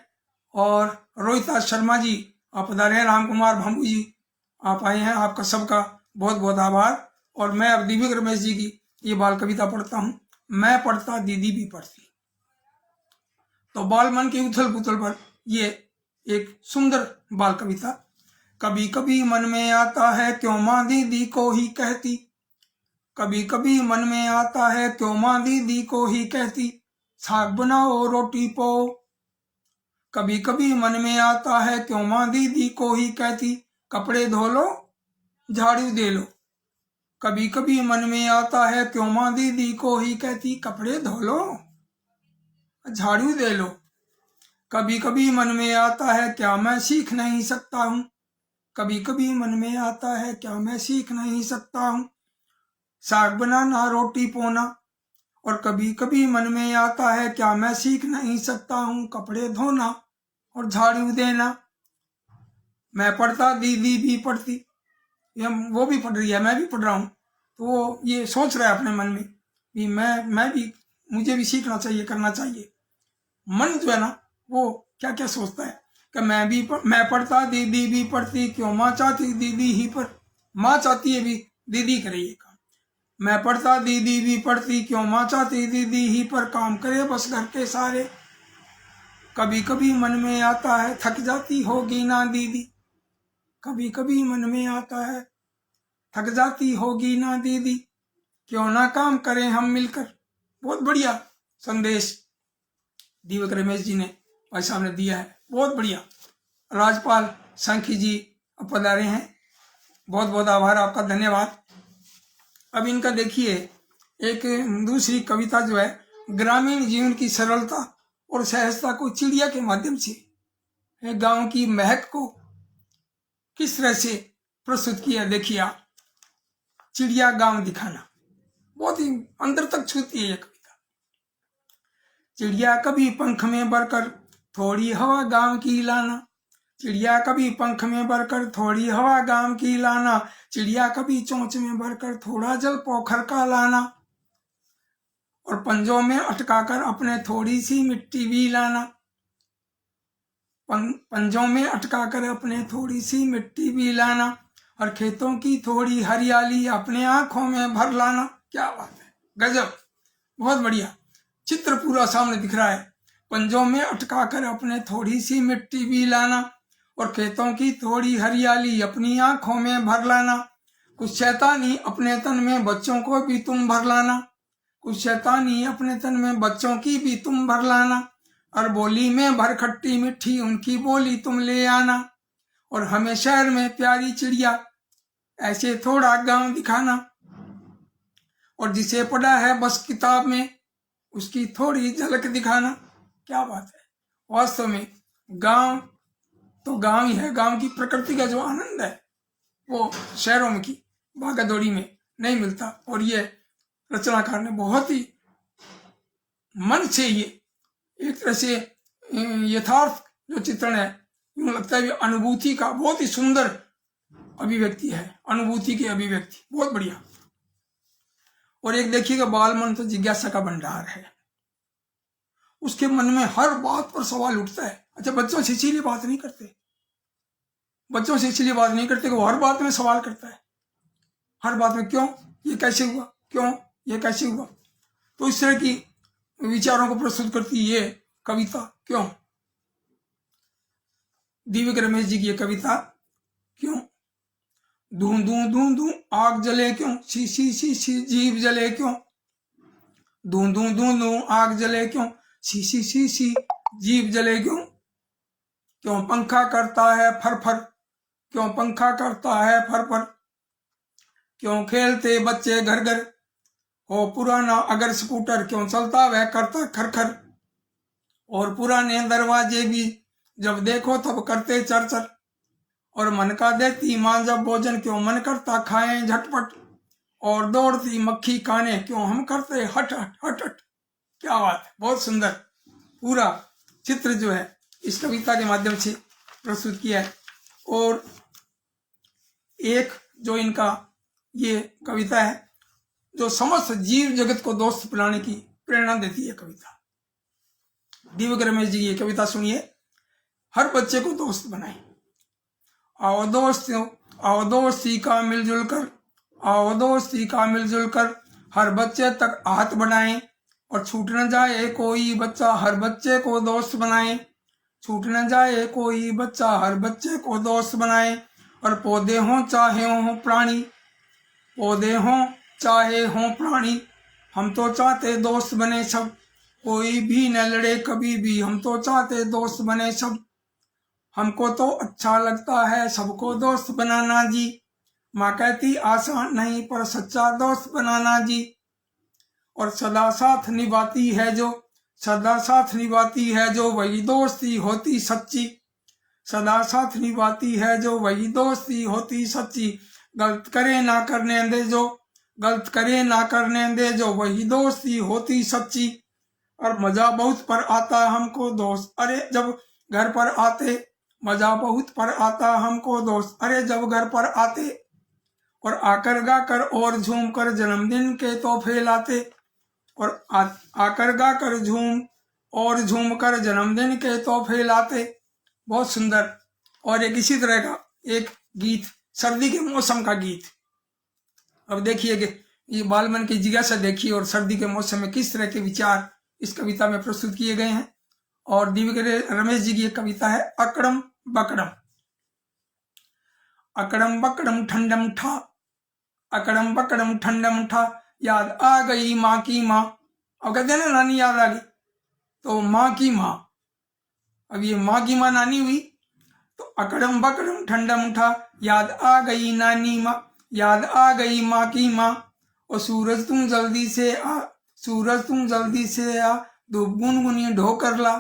और रोहिता शर्मा जी आप पधारे हैं। राम कुमार भंबू जी आप आए हैं। आपका सबका बहुत बहुत आभार। और मैं अब दीपक रमेश जी की ये बाल कविता पढ़ता हूँ। मैं पढ़ता दीदी भी पढ़ती। तो बाल मन की उथल पुथल पर ये एक सुंदर बाल कविता। कभी कभी मन में आता है क्यों माँ दीदी को ही कहती, कभी कभी मन में आता है क्यों माँ दीदी को ही कहती, साग बनाओ रोटी पो। कभी कभी मन में आता है क्यों माँ दीदी को ही कहती, कपड़े धो लो झाड़ू दे लो। कभी कभी मन में आता है क्यों माँ दीदी को ही कहती, कपड़े धो लो झाड़ू दे लो। कभी कभी मन में आता है क्या मैं सीख नहीं सकता हूँ, कभी कभी मन में आता है क्या मैं सीख नहीं सकता हूँ, साग बनाना रोटी पोना। और कभी कभी मन में आता है क्या मैं सीख नहीं सकता हूँ, कपड़े धोना और झाड़ू देना। मैं पढ़ता दीदी भी पढ़ती, वो भी पढ़ रही है, मैं भी पढ़ रहा हूँ। तो वो ये सोच रहा है अपने मन में कि मैं भी, मुझे भी सीखना चाहिए, करना चाहिए। मन जो है ना वो क्या क्या सोचता है कि मैं पढ़ता दीदी भी पढ़ती, क्यों माँ चाहती दीदी ही पर, माँ चाहती है भी दीदी करे ये काम। मैं पढ़ता दीदी भी पढ़ती, क्यों माँ चाहती दीदी ही पर, काम करे बस घर के सारे। कभी कभी मन में आता है थक जाती होगी ना दीदी, कभी कभी मन में आता है थक जाती होगी ना दीदी, क्यों ना काम करें हम मिलकर। बहुत बढ़िया संदेश दीपक रमेश जी ने भाई साहब ने दिया है, बहुत बढ़िया। राजपाल सांखी जी अब पधारे हैं, बहुत बहुत आभार आपका, धन्यवाद। अब इनका देखिए एक दूसरी कविता जो है, ग्रामीण जीवन की सरलता और सहजता को चिड़िया के माध्यम से गांव की महक को किस तरह से प्रस्तुत किया। देखिए आप, चिड़िया गांव दिखाना, बहुत ही अंदर तक छूती है ये कविता। चिड़िया कभी पंख में भरकर थोड़ी हवा गांव की लाना, चिड़िया कभी पंख में भरकर थोड़ी हवा गांव की लाना, चिड़िया कभी चोंच में भरकर थोड़ा जल पोखर का लाना, और पंजों में अटकाकर अपने थोड़ी सी मिट्टी भी लाना, पंजों में अटकाकर अपने थोड़ी सी मिट्टी भी लाना, और खेतों की थोड़ी हरियाली अपने आंखों में भर लाना। क्या बात है, गजब, बहुत बढ़िया चित्र पूरा सामने दिख रहा है। पंजों में अटकाकर अपने थोड़ी सी मिट्टी भी लाना, और खेतों की थोड़ी हरियाली अपनी आंखों में भर लाना, कुछ शैतानी अपने तन में बच्चों को भी तुम भर लाना, कुछ शैतानी अपने तन में बच्चों की भी तुम भर लाना, और बोली में भर खट्टी मिट्टी उनकी बोली तुम ले आना, और हमें शहर में प्यारी चिड़िया ऐसे थोड़ा गांव दिखाना, और जिसे पढ़ा है बस किताब में उसकी थोड़ी झलक दिखाना। क्या बात है। वास्तव में गांव तो गांव ही है, गांव की प्रकृति का जो आनंद है वो शहरों में की भागदौड़ी में नहीं मिलता। और ये रचनाकार ने बहुत ही मन से ये एक तरह से यथार्थ जो चित्रण है, यूं लगता है अनुभूति का बहुत ही सुंदर अभिव्यक्ति है, अनुभूति की अभिव्यक्ति बहुत बढ़िया। और एक देखिएगा, बाल मन तो जिज्ञासा का भंडार है, उसके मन में हर बात पर सवाल उठता है। अच्छा, बच्चों से इसीलिए बात नहीं करते, बच्चों से इसलिए बात नहीं करते कि वो हर बात में सवाल करता है, हर बात में क्यों, ये कैसे हुआ, क्यों, ये कैसे हुआ। तो इस तरह की विचारों को प्रस्तुत करती ये कविता क्यों, दीवक रमेश जी की ये कविता क्यों। धू धू धू धू आग जले क्यों, सी सी सी सी जीव जले क्यों, धू धू धू धू आग जले क्यों, सी सी सी सी जीव जले क्यों, क्यों पंखा करता है फर फर, क्यों पंखा करता है फर फर, क्यों खेलते बच्चे घर घर, हो पुराना अगर स्कूटर क्यों चलता वह करता खर खर, और पुराने दरवाजे भी जब देखो तब करते चर चर, और मन का देती मां जब भोजन क्यों मन करता खाएं झटपट, और दौड़ती मक्खी खाने क्यों हम करते हट हट हट हट। क्या बात है, बहुत सुंदर पूरा चित्र जो है इस कविता के माध्यम से प्रस्तुत किया है। और एक जो इनका ये कविता है जो समस्त जीव जगत को दोस्त बनाने की प्रेरणा देती है कविता। दीवक रमेश जी की ये कविता सुनिए, हर बच्चे को दोस्त बनाए, आओ दोस्ती का मिलजुल कर, आओ दोस्ती का मिलजुल कर, हर बच्चे तक हाथ बढ़ाएं, और छूट न जाए कोई बच्चा हर बच्चे को दोस्त बनाए, छूट न जाए कोई बच्चा हर बच्चे को दोस्त बनाए, और पौधे हों चाहे हों प्राणी, पौधे हों चाहे हों प्राणी, हम तो चाहते दोस्त बने सब, कोई भी न लड़े कभी भी, हम तो चाहते दोस्त बने सब, हमको तो अच्छा लगता है सबको दोस्त बनाना जी, माँ कहती आसान नहीं पर सच्चा दोस्त बनाना जी, और सदा साथ निभाती है जो, सदा साथ निभाती है जो वही दोस्ती होती सच्ची, सदा साथ निभाती है जो वही दोस्ती होती सच्ची, गलत करे ना करने दे जो, गलत करे ना करने दे जो वही दोस्ती होती सच्ची, और मजा बहुत पर आता हमको दोस्त, अरे जब घर पर आते, मजा बहुत पर आता हमको दोस्त, अरे जब घर पर आते, और आकर गाकर और झूम कर जन्मदिन के तोहफे लाते, और आकर गाकर झूम कर जन्मदिन के तोहफे लाते। बहुत सुंदर। और एक इसी तरह का एक गीत, सर्दी के मौसम का गीत। अब देखिए कि ये बालमन की जिज्ञासा देखिए और सर्दी के मौसम में किस तरह के विचार इस कविता में प्रस्तुत किए गए हैं। और दीवक रमेश जी की एक कविता है अकड़म बकड़म। अकड़म बकड़म ठंडम ठा, अकड़म बकड़म ठंडम ठा, याद आ गई माँ की माँ। अब कहते हैं ना नानी याद आ गई, तो माँ की माँ, अब ये माँ की माँ नानी हुई, तो अकड़म बकड़म ठंडम ठा, याद आ गई नानी माँ, याद आ गई माँ की माँ। और सूरज तुम जल्दी से आ, सूरज तुम जल्दी से आ, धूप गुनगुनी ढो कर ला।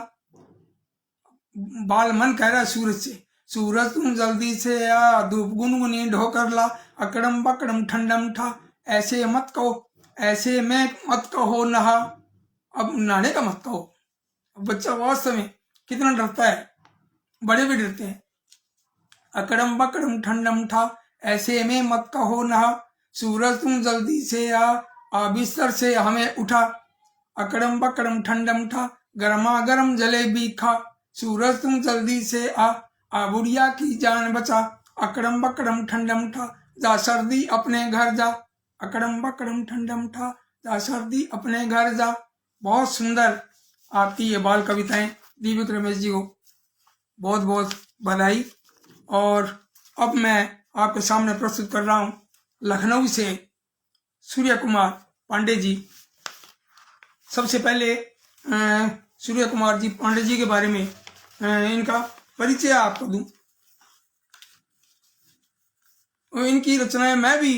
बाल मन कह रहा है सूरज से, सूरज तुम जल्दी से आ, धूप गुनगुनी ढो कर ला। अकड़म बकड़म ठंडम ठा, ऐसे मत कहो, ऐसे में मत कहो नहा। अब नहाने का मत कहो। बच्चा वास्तव में कितना डरता है, बड़े भी डरते हैं। अकड़म बकड़म ठंडम ठा, ऐसे में मत कहो नहा। सूरज तुम जल्दी से आ बिस्तर से हमें उठा। अकड़म बकड़म ठंडम ठा, गर्मा गर्म जलेबी खा। सूरज तुम जल्दी से आ बुढ़िया की जान बचा। अकड़म बकड़म ठंडम ठा, जा सर्दी अपने घर जा। अकड़म बकड़म ठंडम ठा, जा सर्दी अपने घर जा। बहुत सुंदर आपकी ये बाल कविताएं। दीवक रमेश जी को बहुत बहुत बधाई। और अब मैं आपके सामने प्रस्तुत कर रहा हूँ लखनऊ से सूर्य कुमार पांडे जी। सबसे पहले सूर्य कुमार जी पांडे जी के बारे में इनका परिचय आपको दूं। इनकी रचनाएं मैं भी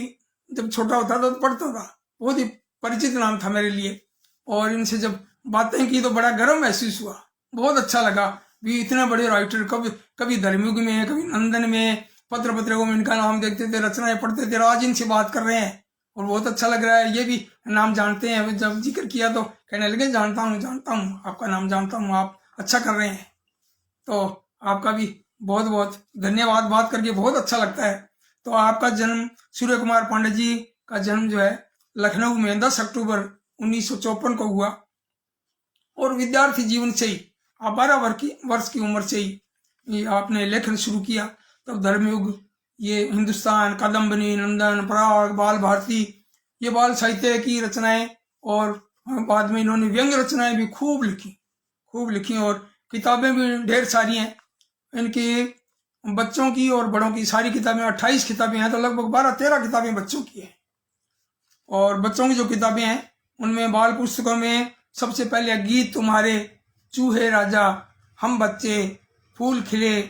जब छोटा होता था तो पढ़ता था, बहुत ही परिचित नाम था मेरे लिए। और इनसे जब बातें की तो बड़ा गर्व महसूस हुआ, बहुत अच्छा लगा भी इतने बड़े राइटर, कभी धर्मयुग में, कभी नंदन में, पत्र पत्रिकाओं में इनका नाम देखते थे, रचनाएं पढ़ते थे, आज इनसे बात कर रहे हैं और बहुत अच्छा लग रहा है। ये भी नाम जानते हैं, जब जिक्र किया तो कहने लगे जानता हूँ, आपका नाम जानता हूँ, आप अच्छा कर रहे हैं। तो आपका भी बहुत बहुत धन्यवाद, बात करके बहुत अच्छा लगता है। तो आपका जन्म, सूर्य कुमार पांडे जी का जन्म जो है लखनऊ में 10 अक्टूबर 1954 को हुआ। और विद्यार्थी जीवन से ही आप 12 वर्ष की उम्र से ही आपने लेखन शुरू किया। तब धर्मयुग, ये हिंदुस्तान, कादम्बनी, नंदन, पराग, बाल भारती, ये बाल साहित्य की रचनाएं, और बाद में इन्होंने व्यंग रचनाएं भी खूब लिखी और किताबें भी ढेर सारी हैं। इनकी बच्चों की और बड़ों की सारी किताबें, 28 किताबें हैं, तो लगभग 12-13 किताबें बच्चों की हैं। और बच्चों की जो किताबें हैं उनमें बाल पुस्तकों में सबसे पहले गीत तुम्हारे, चूहे राजा, हम बच्चे, फूल खिले,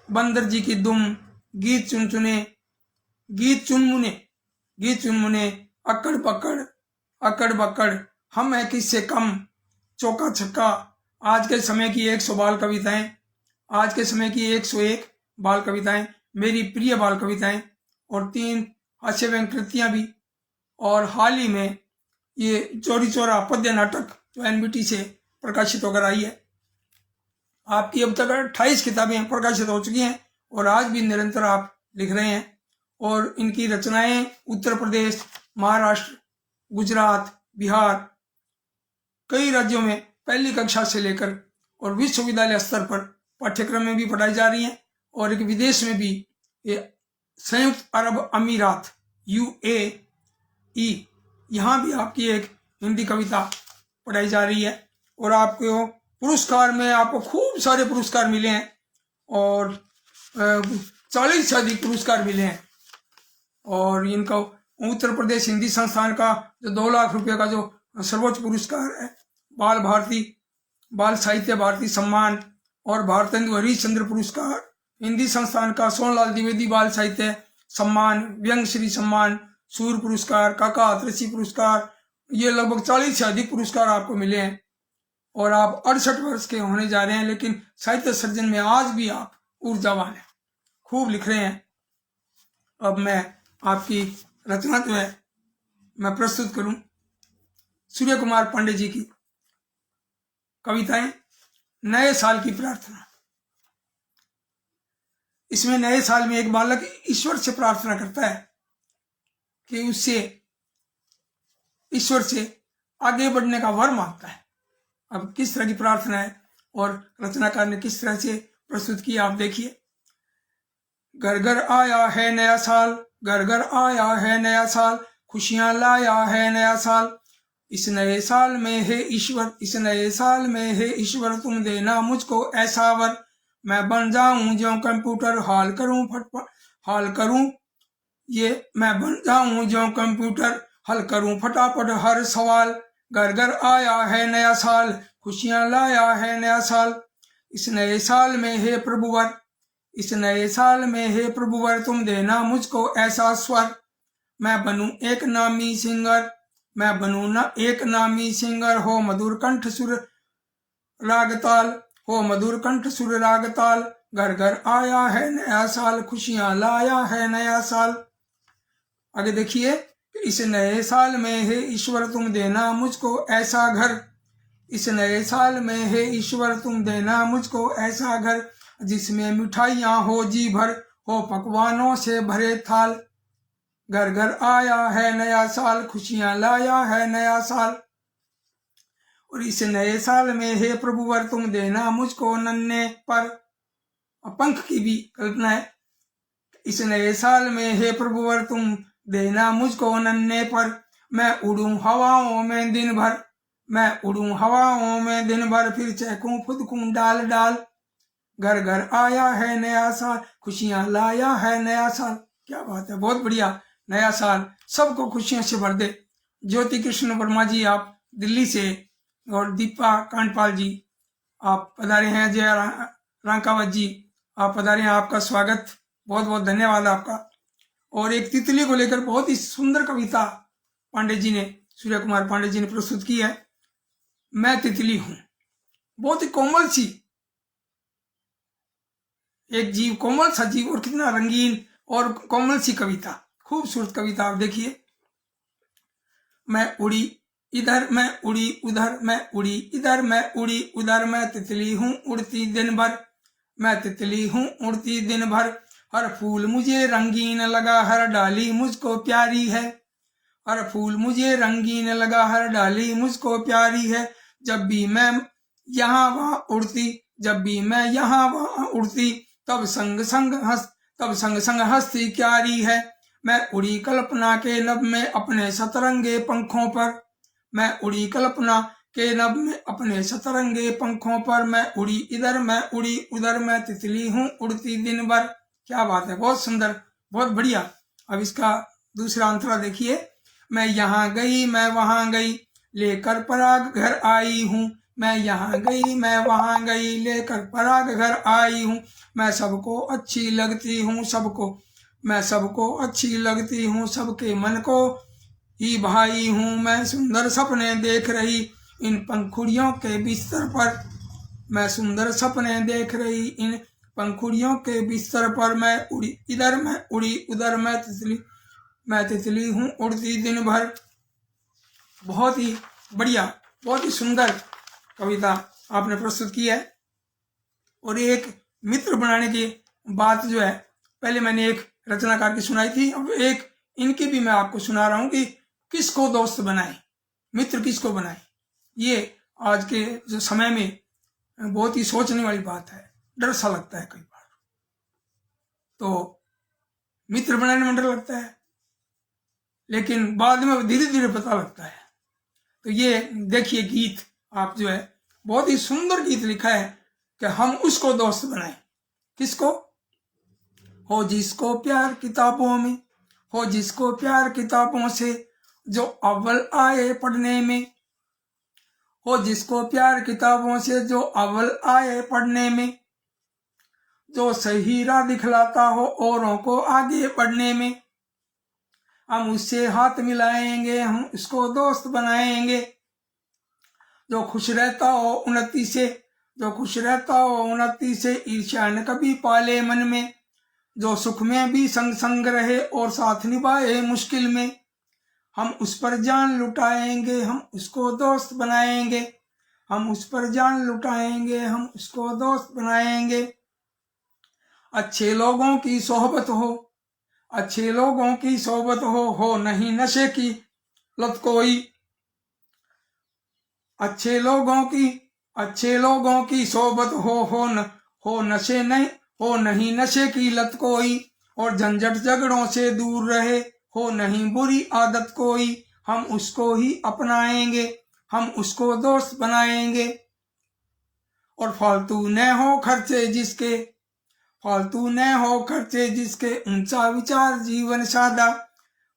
बंदर जी की दुम, गीत चुनमुने, गीत चुनमुने, अकड़ बकड़, हम है किससे कम, चौका छक्का, आज के समय की 100 बाल कविताएं, आज के समय की 101 बाल कविताएं, मेरी प्रिय बाल कविताएं, और 3 हास्य व्यंग कृतियां भी। और हाल ही में ये चोरी चोरा पद्य नाटक जो NBT से प्रकाशित होकर आई है। आपकी अब तक 28 किताबें प्रकाशित हो चुकी हैं और आज भी निरंतर आप लिख रहे हैं। और इनकी रचनाएं उत्तर प्रदेश, महाराष्ट्र, गुजरात, बिहार, कई राज्यों में पहली कक्षा से लेकर और विश्वविद्यालय स्तर पर पाठ्यक्रम में भी पढ़ाई जा रही हैं। और एक विदेश में भी, संयुक्त अरब अमीरात, UAE, यहाँ भी आपकी एक हिंदी कविता पढ़ाई जा रही है। और आपको पुरस्कार में आपको खूब सारे पुरस्कार मिले हैं और 40 से अधिक पुरस्कार मिले हैं। और इनको उत्तर प्रदेश हिंदी संस्थान का जो 2 लाख रुपए का जो सर्वोच्च पुरस्कार है, बाल भारती, बाल साहित्य भारती सम्मान, और भारतेंदु हरीशचंद्र पुरस्कार, हिंदी संस्थान का सोनलाल द्विवेदी बाल साहित्य सम्मान, व्यंग श्री सम्मान, सूर पुरस्कार, काका आतरसी पुरस्कार, ये लगभग 40 से अधिक पुरस्कार आपको मिले हैं। और आप 68 वर्ष के होने जा रहे हैं, लेकिन साहित्य सर्जन में आज भी आप ऊर्जावान हैं, खूब लिख रहे हैं। अब मैं आपकी रचना जो है मैं प्रस्तुत करूं, सूर्य कुमार पांडे जी की कविताएं, नए साल की प्रार्थना। इसमें नए साल में एक बालक ईश्वर से प्रार्थना करता है कि उससे ईश्वर से आगे बढ़ने का वर मांगता है। अब किस तरह की प्रार्थना है और रचनाकार ने किस तरह से प्रस्तुत किया, आप देखिए। घर घर आया है नया साल, घर घर आया है नया साल, खुशियां लाया है नया साल, इस नए साल में है ईश्वर, इस नए साल में है ईश्वर, तुम देना मुझको ऐसा वर, मैं बन जाऊं जो कंप्यूटर, हाल करूं ये, मैं बन जाऊं जो कंप्यूटर, हल करूं फटाफट हर सवाल। घर घर आया है नया साल, खुशियां लाया है नया साल, इस नए साल में है प्रभुवर, इस नए साल में है प्रभुवर, तुम देना मुझको ऐसा स्वर, मैं बनूं एक नामी सिंगर, मैं बनूं ना एक नामी सिंगर, हो मधुर कंठ सुर रागताल, हो मधुर कंठ सुर रागताल, घर घर आया है नया साल, खुशियां लाया है नया साल। आगे देखिए, इस नए साल में है ईश्वर, तुम देना मुझको ऐसा घर, इस नए साल में है ईश्वर, तुम देना मुझको ऐसा घर, जिसमें मिठाइयाँ हो जी भर, हो पकवानों से भरे थाल। घर घर आया है नया साल, खुशियां लाया है नया साल, और इस नए साल में है प्रभुवर, तुम देना मुझको नन्हे पर। पंख की भी कल्पना है। इस नए साल में है प्रभुवर, तुम देना मुझको नन्हे पर, मैं उड़ूं हवाओं में दिन भर, मैं उड़ूं हवाओं में दिन भर, फिर चहकूं फुदकूं डाल डाल। घर घर आया है नया साल, खुशियां लाया है नया साल। क्या बात है, बहुत बढ़िया नया साल सबको खुशियों से भर दे। ज्योति कृष्ण वर्मा जी आप दिल्ली से, और दीपा कांडपाल जी आप पधारे हैं, जय रांकावत जी आप पधारे हैं, आपका स्वागत, बहुत बहुत धन्यवाद आपका। और एक तितली को लेकर बहुत ही सुंदर कविता पांडे जी ने, सूर्य कुमार पांडे जी ने प्रस्तुत की है। मैं तितली हूं, बहुत ही कोमल सी एक जीव, कोमल सा जीव, और कितना रंगीन और कोमल सी कविता, खूबसूरत कविता आप देखिए। मैं उड़ी इधर, मैं उड़ी उधर, मैं उड़ी इधर, मैं उड़ी उधर, मैं तितली हूँ उड़ती दिन भर, मैं तितली हूँ उड़ती दिन भर, हर फूल मुझे रंगीन लगा, हर डाली मुझको प्यारी है, हर फूल मुझे रंगीन लगा, हर डाली मुझको प्यारी है, जब भी मैं यहाँ वहाँ उड़ती, जब भी मैं यहाँ वहाँ उड़ती, तब संग संग हंसती क्यारी है। मैं उड़ी कल्पना के नभ में अपने सतरंगे पंखों पर, मैं उड़ी कल्पना के नभ में अपने सतरंगे पंखों पर, मैं उड़ी इधर, मैं उड़ी उधर, मैं तितली हूँ उड़ती दिन भर। क्या बात है, बहुत सुंदर, बहुत बढ़िया। अब इसका दूसरा अंतरा देखिए। मैं यहाँ गई, मैं वहां गई, लेकर पराग घर आई हूँ, मैं यहाँ गई, मैं वहां गई, लेकर पराग घर आई हूँ, मैं सबको अच्छी लगती हूँ, मैं सबको अच्छी लगती हूँ, सबके मन को ही भाई हूँ, मैं सुंदर सपने देख रही इन पंखुड़ियों के बिस्तर पर, मैं सुंदर सपने देख रही इन पंखुड़ियों के बिस्तर पर, मैं उड़ी इधर, मैं उड़ी उधर, मैं तितली हूँ उड़ती दिन भर। बहुत ही बढ़िया, बहुत ही सुंदर कविता आपने प्रस्तुत की है। और एक मित्र बनाने की बात जो है, पहले मैंने एक रचनाकार की सुनाई थी, अब एक इनकी भी मैं आपको सुना रहा हूं कि किसको दोस्त बनाए, मित्र किसको बनाए। ये आज के जो समय में बहुत ही सोचने वाली बात है, डर सा लगता है कई बार, तो मित्र बनाने में डर लगता है, लेकिन बाद में धीरे धीरे पता लगता है। तो ये देखिए गीत आप जो है, बहुत ही सुंदर गीत लिखा है कि हम उसको दोस्त बनाएं। किसको? हो जिसको प्यार किताबों में, हो जिसको प्यार किताबों से, जो अव्वल आए पढ़ने में, हो जिसको प्यार किताबों से, जो अव्वल आए पढ़ने में, जो सही राह दिखलाता हो औरों को आगे बढ़ने में, हम उससे हाथ मिलाएंगे, हम उसको दोस्त बनाएंगे, जो खुश रहता हो उन्नति से, जो खुश रहता हो उन्नति से, ईर्ष्या न कभी पाले मन में, जो सुख में भी संग संग रहे और साथ निभाए मुश्किल में, हम उस पर जान लुटाएंगे, हम उसको दोस्त बनाएंगे, हम उस पर जान लुटाएंगे, हम उसको दोस्त बनाएंगे। अच्छे लोगों की सोहबत हो, अच्छे लोगों की सोहबत हो नहीं नशे की लत कोई, अच्छे लोगों की सोहबत हो नशे नहीं, हो नहीं नशे की लत कोई, और झंझट झगड़ों से दूर रहे, हो नहीं बुरी आदत कोई, हम उसको ही अपनाएंगे, हम उसको दोस्त बनाएंगे। और फालतू न हो खर्चे जिसके, फालतू न हो खर्चे जिसके, ऊंचा विचार जीवन सादा,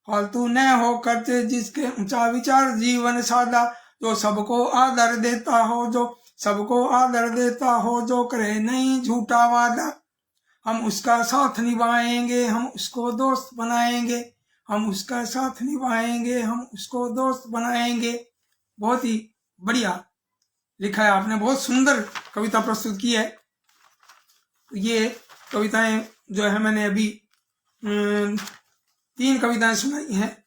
फालतू न हो खर्चे जिसके, ऊंचा विचार जीवन सादा, जो सबको आदर देता हो, जो सबको आदर देता हो, जो करे नहीं झूठा वादा, हम उसका साथ निभाएंगे, हम उसको दोस्त बनाएंगे, हम उसका साथ निभाएंगे, हम उसको दोस्त बनाएंगे। बहुत ही बढ़िया लिखा है आपने, बहुत सुंदर कविता प्रस्तुत की है। ये कविताएं जो है मैंने अभी 3 कविताएं सुनाई हैं,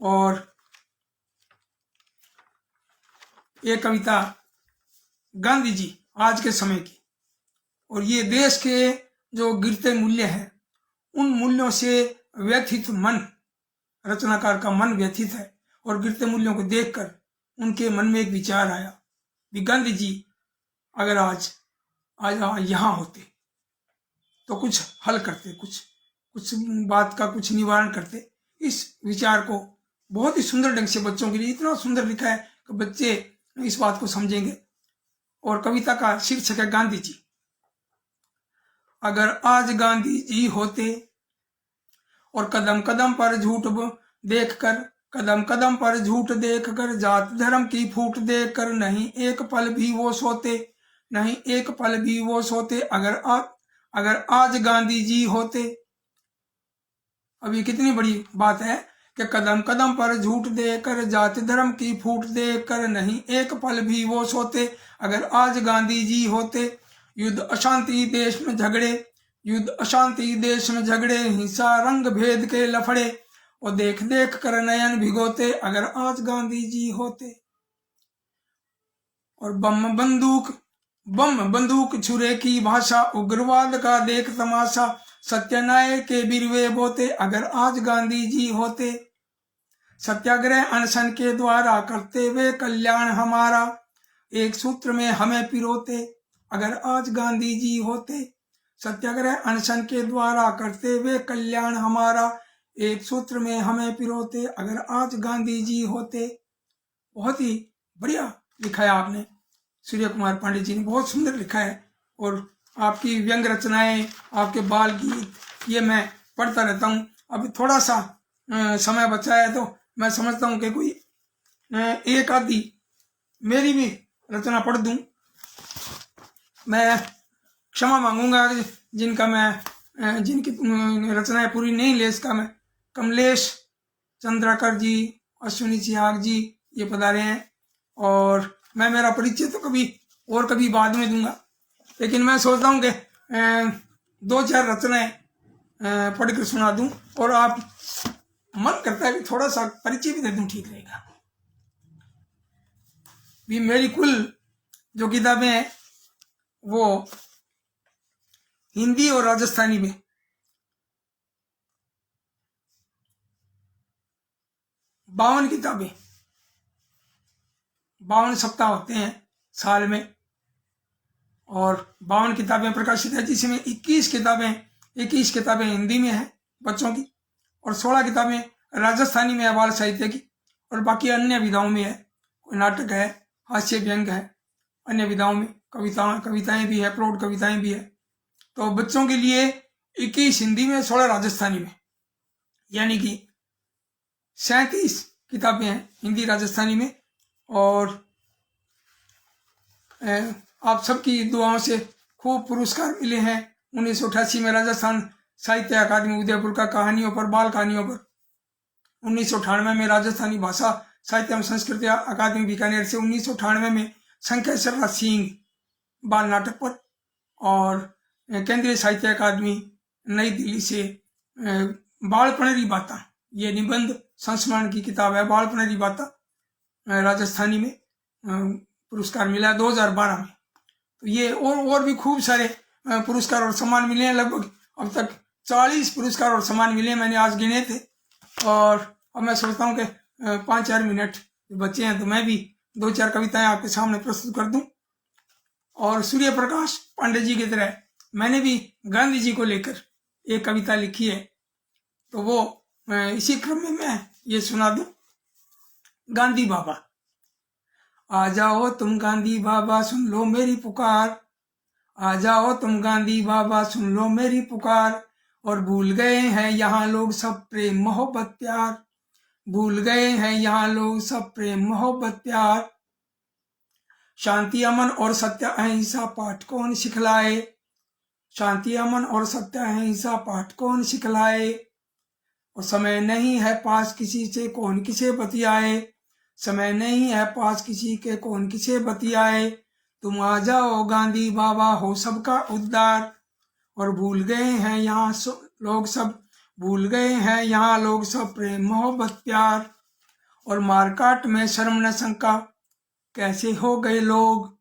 और ये कविता गांधी जी आज के समय की, और ये देश के जो गिरते मूल्य हैं, उन मूल्यों से व्यथित मन, रचनाकार का मन व्यथित है, और गिरते मूल्यों को देखकर उनके मन में एक विचार आया कि गांधी जी अगर आज यहाँ होते तो कुछ हल करते, कुछ बात का कुछ निवारण करते। इस विचार को बहुत ही सुंदर ढंग से बच्चों के लिए इतना सुंदर लिखा है कि बच्चे इस बात को समझेंगे। और कविता का शीर्षक है गांधी जी। अगर आज गांधी जी होते और कदम कदम पर झूठ देख कर, कदम कदम पर झूठ देख कर, जात धर्म की फूट देख कर, नहीं एक पल भी वो सोते, नहीं एक पल भी वो सोते, अगर आज गांधी जी होते। अब ये कितनी बड़ी बात है कि कदम कदम पर झूठ देकर, जाति धर्म की फूट देकर, नहीं एक पल भी वो सोते, अगर आज गांधी जी होते। युद्ध अशांति देश में झगड़े, युद्ध अशांति देश में झगड़े, हिंसा रंग भेद के लफड़े, और देख देख कर नयन भिगोते, अगर आज गांधी जी होते। और बम बंदूक छुरे की भाषा, उग्रवाद का देख तमाशा, सत्य न्याय के बिरवे बोते, अगर आज गांधी जी होते। सत्याग्रह अनशन के द्वारा करते हुए कल्याण हमारा, एक सूत्र में हमें पिरोते, अगर आज गांधी जी होते। सत्याग्रह अनशन के द्वारा करते हुए कल्याण हमारा, एक सूत्र में हमें पिरोते, अगर आज गांधी जी होते। बहुत ही बढ़िया लिखा है आपने, सूर्य कुमार पांडे जी ने बहुत सुंदर लिखा है। और आपकी व्यंग रचनाएं, आपके बाल गीत, ये मैं पढ़ता रहता हूँ। अभी थोड़ा सा समय बचा है तो मैं समझता हूँ कि कोई एक आधी मेरी भी रचना पढ़ दूं। मैं क्षमा मांगूंगा जिनका मैं जिनकी रचनाएं पूरी नहीं ले सका। मैं कमलेश चंद्राकर जी, अश्विनी चिराग जी ये पधारे हैं, और मैं मेरा परिचय तो कभी बाद में दूंगा, लेकिन मैं सोचता हूँ कि 2-4 रचनाएं पढ़कर सुना दूं, और आप मन करता है कि थोड़ा सा परिचय भी दे दूं, ठीक रहेगा। भी मेरी कुल जो किताबें हैं वो हिंदी और राजस्थानी में 52 किताबें, 52 सप्ताह होते हैं साल में, और 52 किताबें प्रकाशित है, जिसमें 21 किताबें हिंदी में हैं बच्चों की, और 16 किताबें राजस्थानी में है बाल साहित्य की, और बाकी अन्य विधाओं में है। कोई नाटक है, हास्य व्यंग है, अन्य विधाओं में कविताएं भी है, प्रौढ़ कविताएं भी है। तो बच्चों के लिए 21 हिंदी में, 16 राजस्थानी में, यानी कि 37 किताबें हैं हिंदी राजस्थानी में। और आप सबकी दुआओं से खूब पुरस्कार मिले हैं। 1988 में राजस्थान साहित्य अकादमी उदयपुर का कहानियों पर, बाल कहानियों पर। 1998 में राजस्थानी भाषा साहित्य एवं संस्कृति अकादमी बीकानेर से 1998 में शंखेश्वर सिंह बाल नाटक पर, और केंद्रीय साहित्य अकादमी नई दिल्ली से बालपनेरी बाता, ये निबंध संस्मरण की किताब है, बालपनेरी बाता, राजस्थानी में पुरस्कार मिला 2012 में। तो ये और भी खूब सारे पुरस्कार और सम्मान मिले हैं। लगभग अब तक 40 पुरस्कार और सम्मान मिले, मैंने आज गिने थे। और अब मैं सोचता हूँ कि 5-4 मिनट बचे हैं तो मैं भी 2-4 कविताएं आपके सामने प्रस्तुत कर दूं। और सूर्य प्रकाश पांडे जी की तरह मैंने भी गांधी जी को लेकर एक कविता लिखी है, तो वो इसी क्रम में मैं ये सुना दूं। गांधी बाबा। आ जाओ तुम गांधी बाबा, सुन लो मेरी पुकार, आ जाओ तुम गांधी बाबा, सुन लो मेरी पुकार, और भूल गए हैं यहाँ लोग सब प्रेम मोहब्बत प्यार, भूल गए हैं यहाँ लोग सब प्रेम मोहब्बत प्यार। शांति अमन और सत्य अहिंसा पाठ कौन सिखलाए, शांति अमन और सत्य अहिंसा पाठ कौन सिखलाए, और समय नहीं है पास किसी से कौन किसे बतियाए, समय नहीं है पास किसी के कौन किसे बतियाए, तुम आ जाओ गांधी बाबा हो सबका उद्धार, और भूल गए हैं यहाँ लोग सब, भूल गए हैं यहाँ लोग सब प्रेम मोहब्बत प्यार, और मारकाट में शर्म न शंका कैसे हो गए लोग,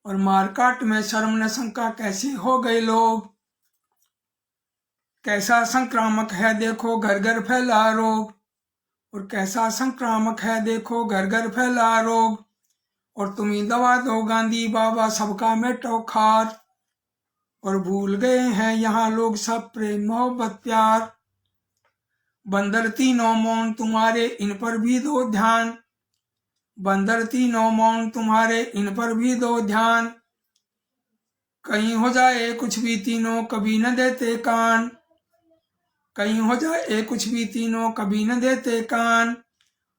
और मारकाट में शर्म न शंका कैसे हो गए लोग, कैसा संक्रामक है देखो घर घर फैला रोग, और कैसा संक्रामक है देखो घर घर फैला रोग, और तुम ही दवा दो गांधी बाबा सबका मिटो खार, और भूल गए हैं यहाँ लोग सब प्रेम मोहब्बत प्यार। बंदर तीनों मौन तुम्हारे इन पर भी दो ध्यान, बंदर तीनों मौन तुम्हारे इन पर भी दो ध्यान, कहीं हो जाए कुछ भी तीनों कभी न देते कान, कहीं हो जाए कुछ भी तीनों कभी न देते कान।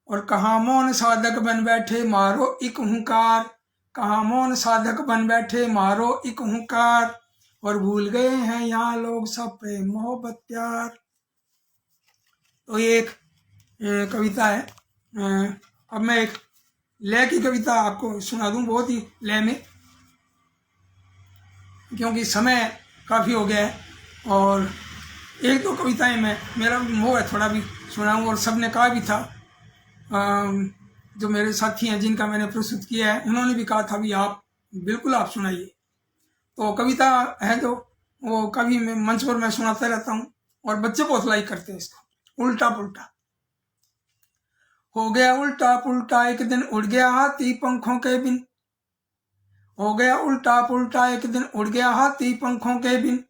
और कहाँ मौन साधक बन बैठे मारो एक हुंकार, कहाँ मौन साधक बन बैठे मारो एक हुंकार, और भूल गए हैं यहाँ लोग सब प्रेम मोहब्बत प्यार। तो ये एक कविता है। अब मैं एक लय की कविता आपको सुना दूं, बहुत ही लय में, क्योंकि समय काफ़ी हो गया है। और एक दो कविताएं मेरा मोह है थोड़ा भी सुनाऊं। और सबने कहा भी था, जो मेरे साथी हैं जिनका मैंने प्रस्तुत किया है, उन्होंने भी कहा था भी आप बिल्कुल आप सुनाइए। तो कविता है जो वो कभी मैं मंच पर मैं सुनाता रहता हूँ और बच्चे बहुत लाइक करते हैं इसको। उल्टा पुल्टा। हो गया उल्टा पुल्टा एक दिन उड़ गया हाथी पंखों के बिन, हो गया उल्टा पुल्टा एक दिन उड़ गया हाथी पंखों के बिन,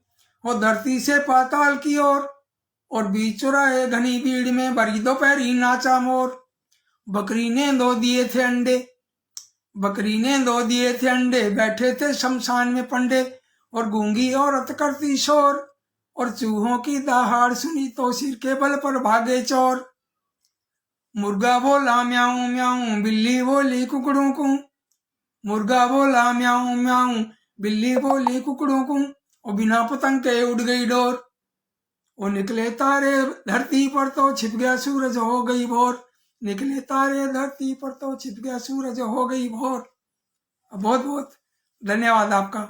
वो धरती से पाताल की ओर, और बीच चुराए घनी भीड़ में भरी दोपहरी नाचा मोर। बकरी ने 2 दिए थे अंडे, बकरी ने 2 दिए थे अंडे, बैठे थे शमशान में पंडे, और गूंगी औरत करती शोर, और चूहों की दहाड़ सुनी तो सिर के बल पर भागे चोर। मुर्गा बोला म्याऊं म्याऊं, बिल्ली बोली कुकड़ों को, मुर्गा बोला म्याऊं म्याऊं, बिल्ली बोली कुकड़ों को, और बिना पतंग के उड़ गई डोर। वो निकले तारे धरती पर तो छिप गया सूरज हो गई भोर, निकले तारे धरती पर तो छिप गया सूरज हो गई भोर। बहुत बहुत धन्यवाद आपका,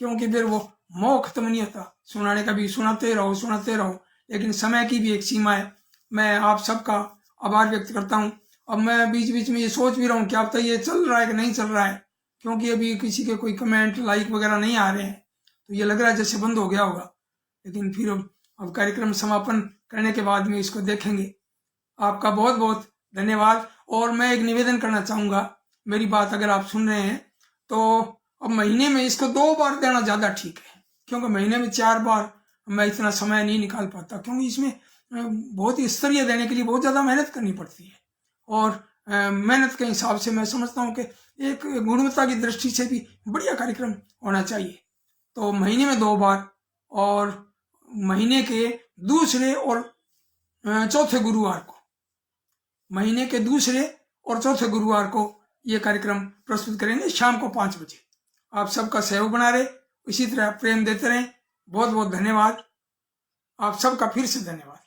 क्योंकि फिर वो मोह खत्म नहीं होता, सुनाने का भी सुनाते रहो, लेकिन समय की भी एक सीमा है। मैं आप सबका आभार व्यक्त करता हूँ। अब मैं बीच बीच में ये सोच भी रहा हूँ कि अब तक ये चल रहा है कि नहीं चल रहा है, क्योंकि अभी किसी के कोई कमेंट लाइक वगैरह नहीं आ रहे हैं, तो ये लग रहा है जैसे बंद हो गया होगा। लेकिन फिर अब कार्यक्रम समापन करने के बाद में इसको देखेंगे। आपका बहुत बहुत धन्यवाद। और मैं एक निवेदन करना चाहूँगा, मेरी बात अगर आप सुन रहे हैं तो अब महीने में इसको 2 बार देना ज़्यादा ठीक है, क्योंकि महीने में 4 बार मैं इतना समय नहीं निकाल पाता, क्योंकि इसमें बहुत ही स्तरीय देने के लिए बहुत ज़्यादा मेहनत करनी पड़ती है। और मेहनत के हिसाब से मैं समझता हूँ कि एक गुणवत्ता की दृष्टि से भी बढ़िया कार्यक्रम होना चाहिए। तो महीने में 2 बार, और महीने के दूसरे और चौथे गुरुवार को, महीने के दूसरे और चौथे गुरुवार को ये कार्यक्रम प्रस्तुत करेंगे शाम को 5 बजे। आप सबका सहयोग बना रहे, इसी तरह प्रेम देते रहें। बहुत बहुत धन्यवाद, आप सबका फिर से धन्यवाद।